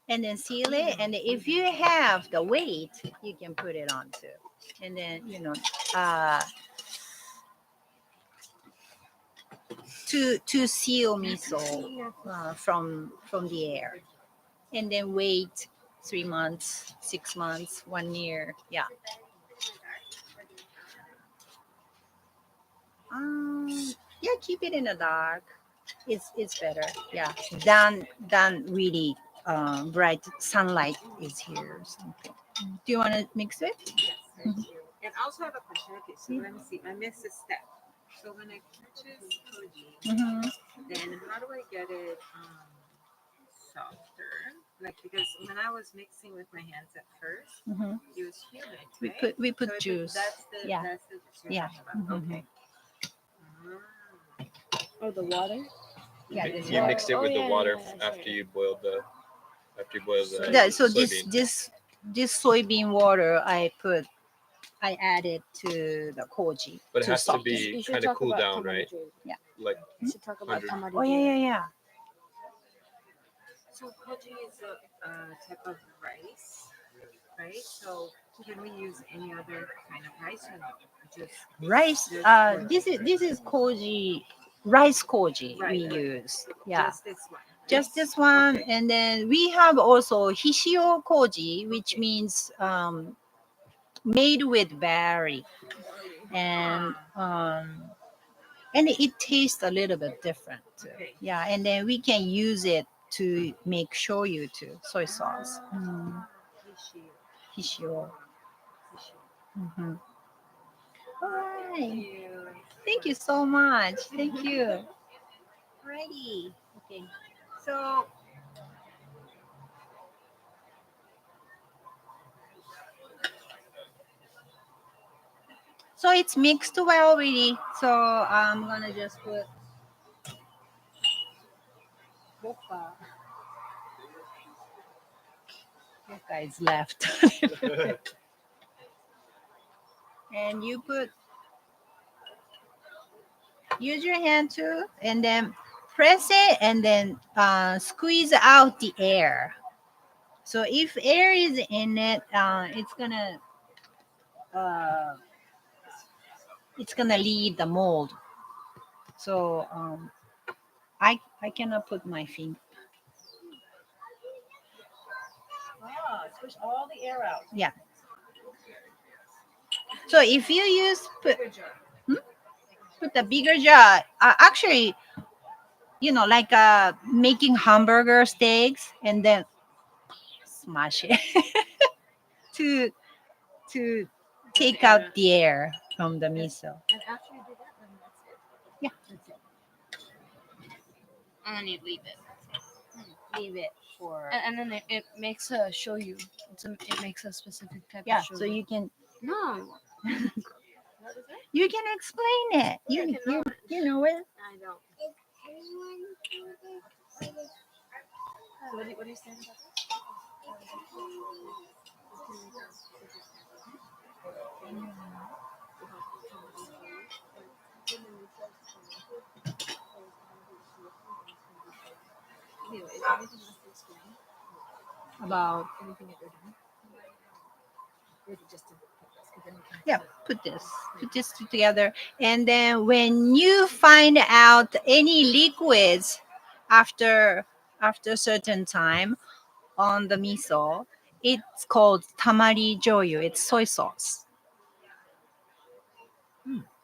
And then seal it, and if you have the weight, you can put it on too. And then to seal miso from the air, and then wait 3 months, 6 months, 1 year, yeah. Yeah, keep it in the dark. It's better, yeah, than really bright sunlight is here or something. Do you want to mix it? And I also have a question. Okay, so let me see. I missed a step. So when I purchase koji, then how do I get it softer? like because when I was mixing with my hands at first, Mhm. it was humid, We right? put we So put I put, juice. that's the Yeah. that's the juice you're Yeah. talking about. Mhm. Okay. Oh, the water. Yeah. You, This you one. mixed it Oh with the yeah, water yeah, yeah, after sorry. you boiled the So soybean. this soybean water I added to the koji But it to has to soften. be You should kind of talk cooled about down, right? tamari. Yeah. Like You should talk about 100. tamari. Oh yeah. So koji is a type of rice, right? So can we use any other kind of rice or not? Just Rice. just koji. This is koji, rice koji Right, we right. use. Yeah. Just this one. Just this one, Okay. and then we have also hishio koji, which means made with berry, and it tastes a little bit different too. Okay. Yeah, and then we can use it to make shoyu too, soy sauce. Hishio. Hishio. Hishio. Mhm. All right. Thank you. Thank you so much. Thank you. Alrighty. Okay. So it's mixed well already. So I'm gonna just put Boca. Boca is left. And you use your hand too, and then press it, and then squeeze out the air. So if air is in it, uh, it's gonna leave the mold. So I cannot put my finger. Push all the air out. Yeah. So if you put the bigger jar, actually, like making hamburger steaks, and then smash it to to take out the air from the miso. And after you do that, then that's it. Yeah. That's it. And then you leave it. Leave it for And then it makes a shoyu. It makes a specific type yeah. of shoyu. So you can No. you can explain it. You know it. I don't. So what are you saying about Anyway, is there anything else to explain? About Anything that you're doing? Or is it just to put this? 'Cause then we can yeah. Put this together, and then when you find out any liquids after a certain time on the miso, it's called tamari joyu. It's soy sauce.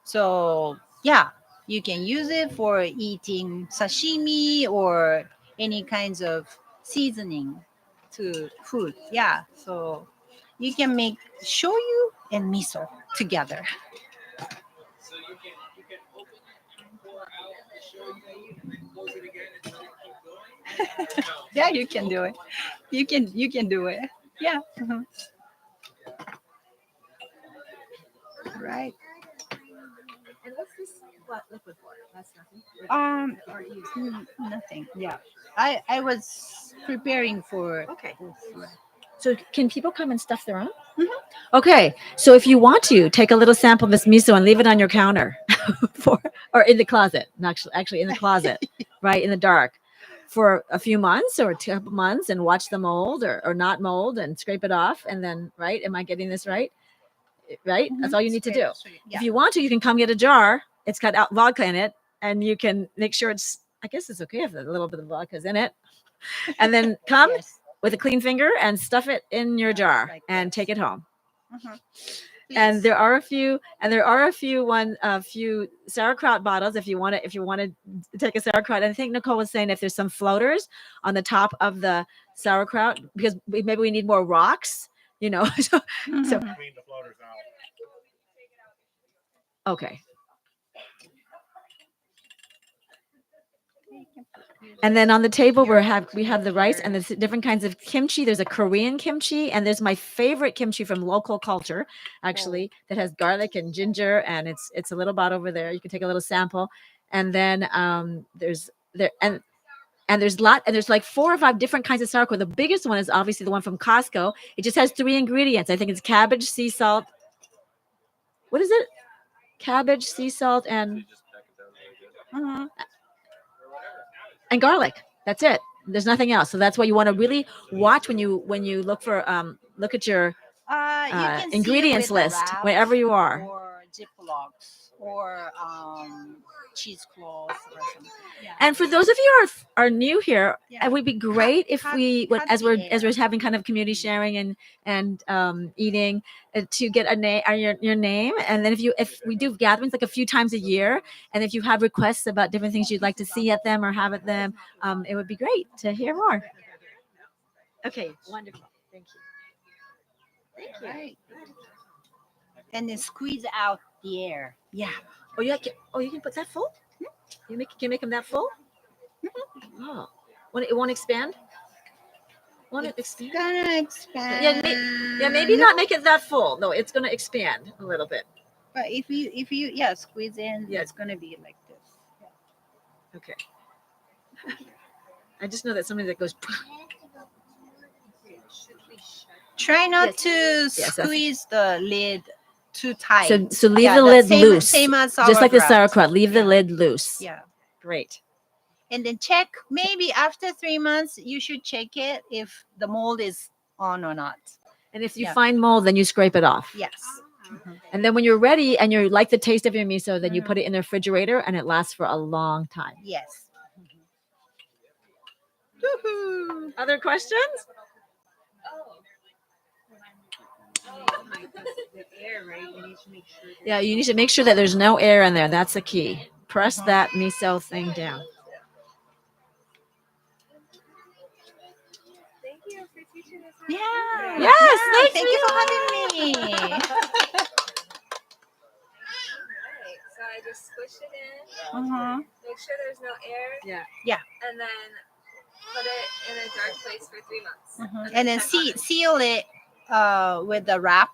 So yeah, you can use it for eating sashimi or any kinds of seasoning to food. Yeah, so you can make shoyu and miso together. So you can open it, pour out the shoyu, and then close it again and let it keep going. No. Yeah, you can do it. You can do it. Yeah. Right. And what's this liquid for? That's nothing. Um, Already used. Nothing. Yeah. I was preparing for Okay. this. So can people come and stuff their own? Okay, so if you want to take a little sample of this miso and leave it on your counter, for or in the closet, actually in the closet, right in the dark, for a few months or a couple months, and watch the mold or not mold, and scrape it off, and then right, am I getting this right? Right, that's all you need to do. Yeah. If you want to, you can come get a jar. It's got vodka in it, and you can make sure it's. I guess it's okay if a little bit of vodka is in it, and then come Yes. with a clean finger and stuff it in your jar like and this. take it home. Mhm. And Please. there are a few sauerkraut bottles if you want to take a sauerkraut. And I think Nicole was saying if there's some floaters on the top of the sauerkraut, because maybe we need more rocks, so Clean the floaters out. okay. And then on the table we have the rice and there's different kinds of kimchi. There's a Korean kimchi and there's my favorite kimchi from local culture, actually, that has garlic and ginger, and it's a little bot over there. You can take a little sample. And then there's like 4 or 5 different kinds of sauerkraut. The biggest one is obviously the one from Costco. It just has 3 ingredients. I think it's cabbage, sea salt. What is it? Cabbage, sea salt, and and garlic. That's it. There's nothing else. So that's why you want to really watch when you look for look at your You can seal it ingredients with a list wrap wherever you are. or Ziplocs or cheesecloths or something. Yeah. And for those of you who are new here, Yeah. it would be great if we, cut as the we're air. having kind of community sharing and eating, to get a name, your name, and then if we do gatherings like a few times a year, and if you have requests about different things you'd like to see at them or have at them, it would be great to hear more. Okay, wonderful. Thank you. Thank you. Right. And then squeeze out the air. Yeah. Oh, you can put that full. Can you make them that full? Oh, it won't expand. Won't it It's expand? gonna expand. Yeah, maybe not make it that full. No, it's gonna expand a little bit. But if you squeeze in, Yeah. it's gonna be like this. Okay. I just know that something that goes. Try not Yes. to Yes, that's- squeeze the lid too tight. So leave Yeah, the lid same, loose. Same as Just like the sauerkraut. sauerkraut, leave the Yeah. lid loose. Yeah. Great. And then check, maybe after 3 months, you should check it if the mold is on or not. And if you Yeah. find mold, then you scrape it off. Yes. And then when you're ready and you like the taste of your miso, then you put it in the refrigerator and it lasts for a long time. Yes. Other questions? The air, right? You need to make sure. Yeah, you need to make sure that there's no air in there. That's the key. Press that miso thing down. Thank you for teaching us. Yeah. Yes, Thank you for having me. Alright, so I just squish it in. Make sure there's no air. Yeah. Yeah. And then put it in a dark place for 3 months. And then check on it. seal it with a wrap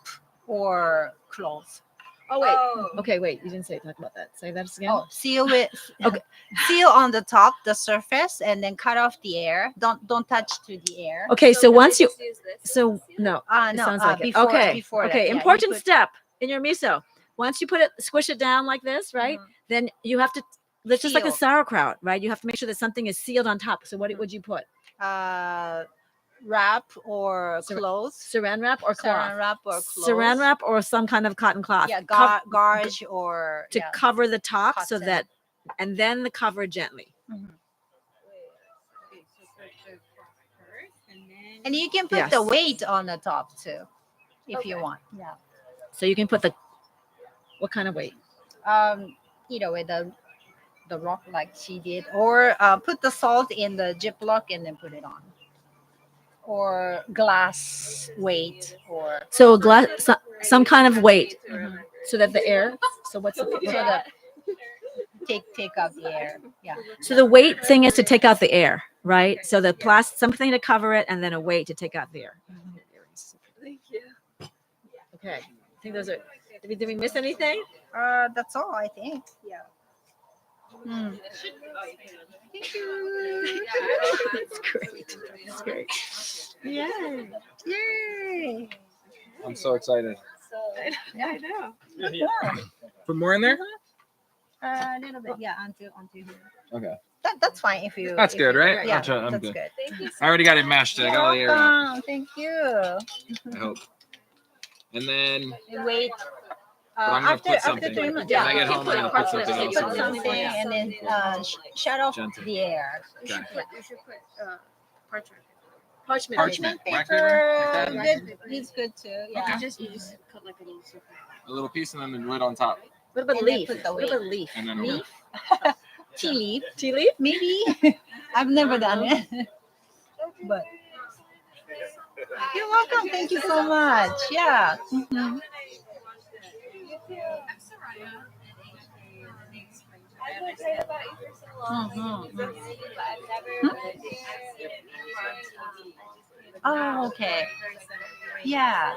or cloth. Oh, wait. Oh. Okay, wait. You didn't talk about that. Say that again. Oh, seal it. Okay. Seal on the top, the surface, and then cut off the air. Don't touch to the air. Okay, so can I once you. just use this So, to seal it? no. No, It sounds like it. before, Okay. before that, Okay. yeah, you Important put- step in your miso. Once you put it, squish it down like this, right? Then you have to. It's just like a Seal. sauerkraut, right? You have to make sure that something is sealed on top. So what would you put? Wrap or Sar- cloth. Saran wrap or cloth? Saran wrap or cloth. Saran wrap or some kind of cotton cloth. Yeah, Cov- gauze or to cover the top so Cotton. that, and then the cover gently. Okay, so put the cloth first, and then. And you can put Yes. the weight on the top too, if you want. Yeah. So you can put what kind of weight? With the rock like she did, or put the salt in the Ziploc and then put it on, or glass weight, or So a glass, some kind of weight, so that the air. So what's so that take out the air. Yeah. So the weight thing is to take out the air, right? So the something to cover it, and then a weight to take out the air. Thank you. Okay. I think those are. Did we miss anything? That's all I think. Yeah. Thank you. That's great. That's great. Yay. Yay. I'm so excited. Yeah. I know. Put more in there? A little bit. Yeah. Onto here. Okay. That's fine if you. That's if good, you- right? Yeah. I'm That's good. good. Thank you so I already got it mashed. I got all the air out. Welcome. Thank you. I hope. And then And wait. I'm gonna After put something. 3 months, When I get home, I'm gonna put something else put in there. something and then shut off Gentle. the air. Okay. You should put parchment. Parchment. Parchment. Black Paper, paper. Like that? good. It's good too. Yeah. Okay. You just cut like a little circle. A little piece and then the lid on top. What about And then leaf? put the What weight. about leaf? And then Leaf? Tea leaf, Tea leaf? maybe. I've never done it. But you're welcome. Thank you so much. Yeah. Mhm. I've heard about you for so long, like in the community, but I've never been here. Oh, okay. Yeah.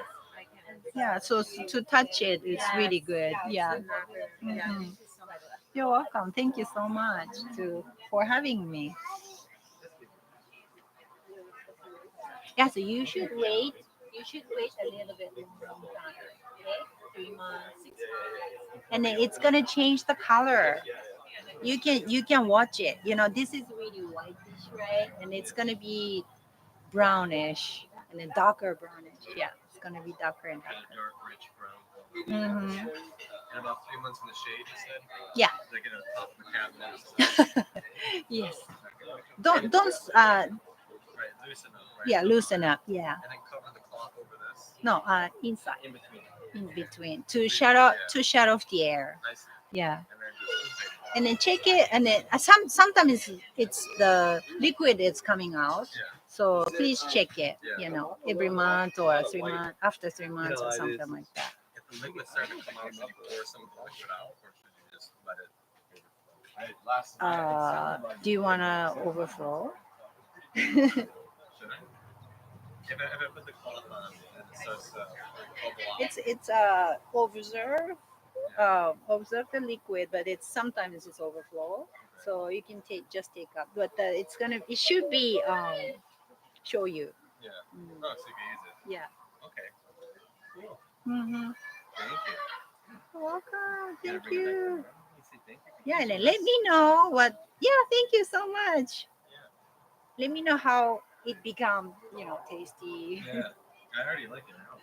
Yeah. So to touch it, it's really good. Yeah. Mhm. You're welcome. Thank you so much for having me. Yeah. So you should wait. You should wait a little bit long time. Okay. 3 months, 6 months, and then it's gonna change the color. You can watch it. This is really whitish, right? And it's gonna be brownish and then darker brownish. Yeah, it's gonna be darker and Kind of darker. dark, rich brown. Hmm. And about 3 months in the shade, you said? Yeah. They're gonna top the cabinet. Yes. Don't Right, loosen up. Right? yeah, loosen up. Yeah. And then cover the cloth over this. No, inside, In between. in between, to shut off the air. Nice. Yeah. And then just And then check it, and then sometimes it's the liquid is coming out. Yeah. So please check it. Yeah. Every month or 3 months, after 3 months or something like that. If the liquid's starting to come out, should you pour some of the liquid out, or should you just let it overflow? Do you wanna overflow? Should I? If I put the cloth on and it starts to bubble out. It's observe the liquid, but sometimes it's overflow. So you can take up, but it should be show you. Yeah. Mm. Oh, so you can use it. Yeah. Okay. Cool. Mm-hmm. Thank you. You're welcome. Gotta Thank bring it back you. around. You say thank you. Yeah, and then let me know what. Yeah, thank you so much. Yeah. Let me know how it become, tasty. Yeah. I already like it now.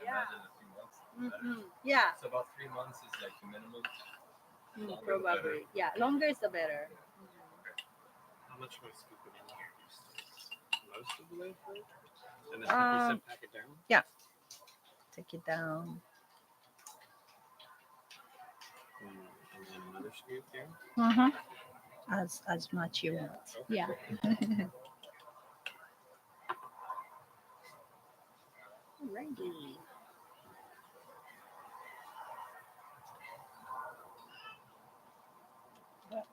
Yeah. Imagine a few months. Better. Mm-hmm. Yeah. So about 3 months is like the minimum. Longer the Probably. Yeah, longer is the better. How much do I scoop it in? Most of the way through? And then Um, 50% pack it down? Yeah. Take it down. And then another scoop here? Mm-hmm. As much you want. Okay. Yeah. Alrighty.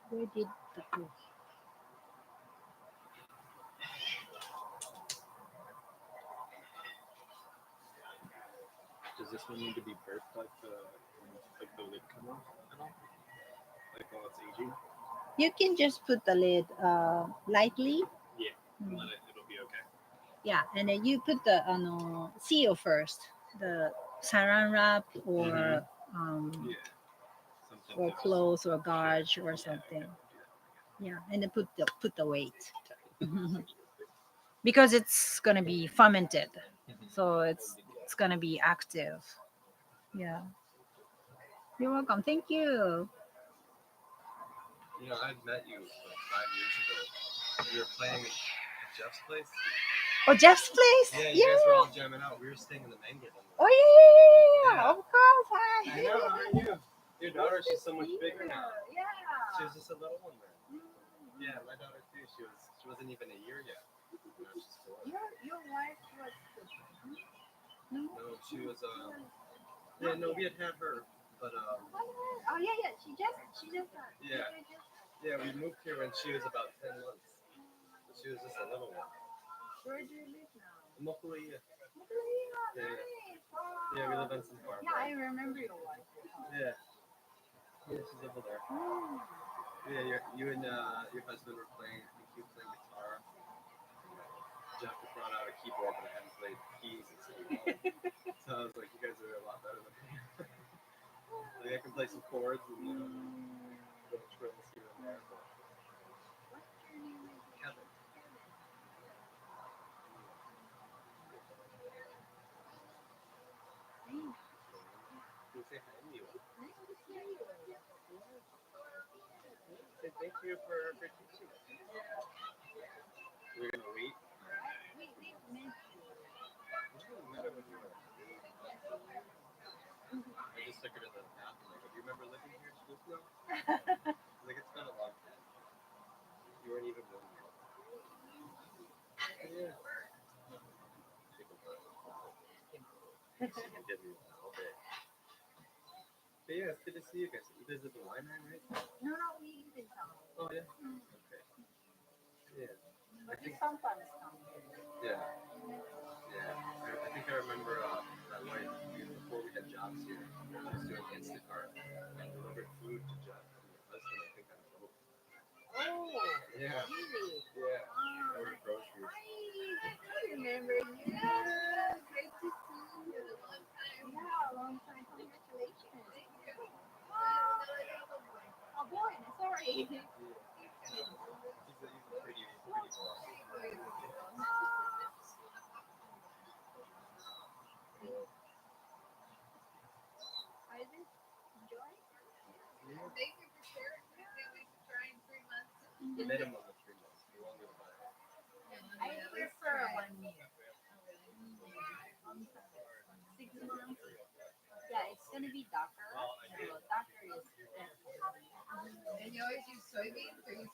Where did the proof? Does this one need to be burped like the lid come off at all? Like while it's aging? You can just put the lid lightly. Yeah. Mm. It'll be okay. Yeah, and then you put the seal first, the saran wrap or Yeah. Something or to just- clothes or gauze or Yeah, something. okay. Yeah, and then put the weight because it's gonna be fermented, so it's gonna be active. Yeah. You're welcome. Thank you. You know, I met you like 5 years ago. We were playing at Jeff's place. Oh, Jeff's place. Yeah, you guys were all jamming out. We were staying in the mango bungalow. Oh yeah. Yeah. Of course. Hi. I know, how are you? Your daughter, she's so much bigger now. Yeah. She was just a little one then. Yeah, my daughter too. She wasn't even a year yet. Now she's 4. Your wife was. No. No, she was yeah, no, we had her, but Oh yeah. She just. yeah. Yeah, we moved here when she was about 10 months. So she was just a little one. Where do you live now? Locally, yeah. Yeah. Yeah, we live on some farm. Yeah, I remember your wife. Yeah. Yeah, she's over there. Yeah, you and your husband were playing. I think you were playing guitar. Jeff brought out a keyboard, but I hadn't played keys in so long. So I was like, you guys are a lot better than me. Like I can play some chords and little trills here and there. But... Kevin. Can you say hi to you? Say thank you for teaching us. We're gonna wait. I just took her to the bathroom. Like, do you remember living here? She goes, no. Like, it's been a long time. You weren't even born yet. Yeah. She did me all day. But yeah, it's good to see you guys. You guys live in Weinheim, right? No, we think, Sometimes come. yeah, yeah. I think I remember my wife before we had jobs here. She was doing Instacart and delivered food to Jeff and her husband. I think on a boat. Oh, Yeah, really? yeah. Order groceries. I remember you. Great to see you. A long time. Yeah, a long time. Congratulations. Thank you. Oh boy, sorry. He's a pretty boy. Isaac, enjoy. Thank you for sharing. I can't wait to try in 3 months. Minimum of 3 months. We won't go by. I prefer 1 year. 6 months. Yeah, it's gonna be darker. So darker is better. And you always use soybeans or you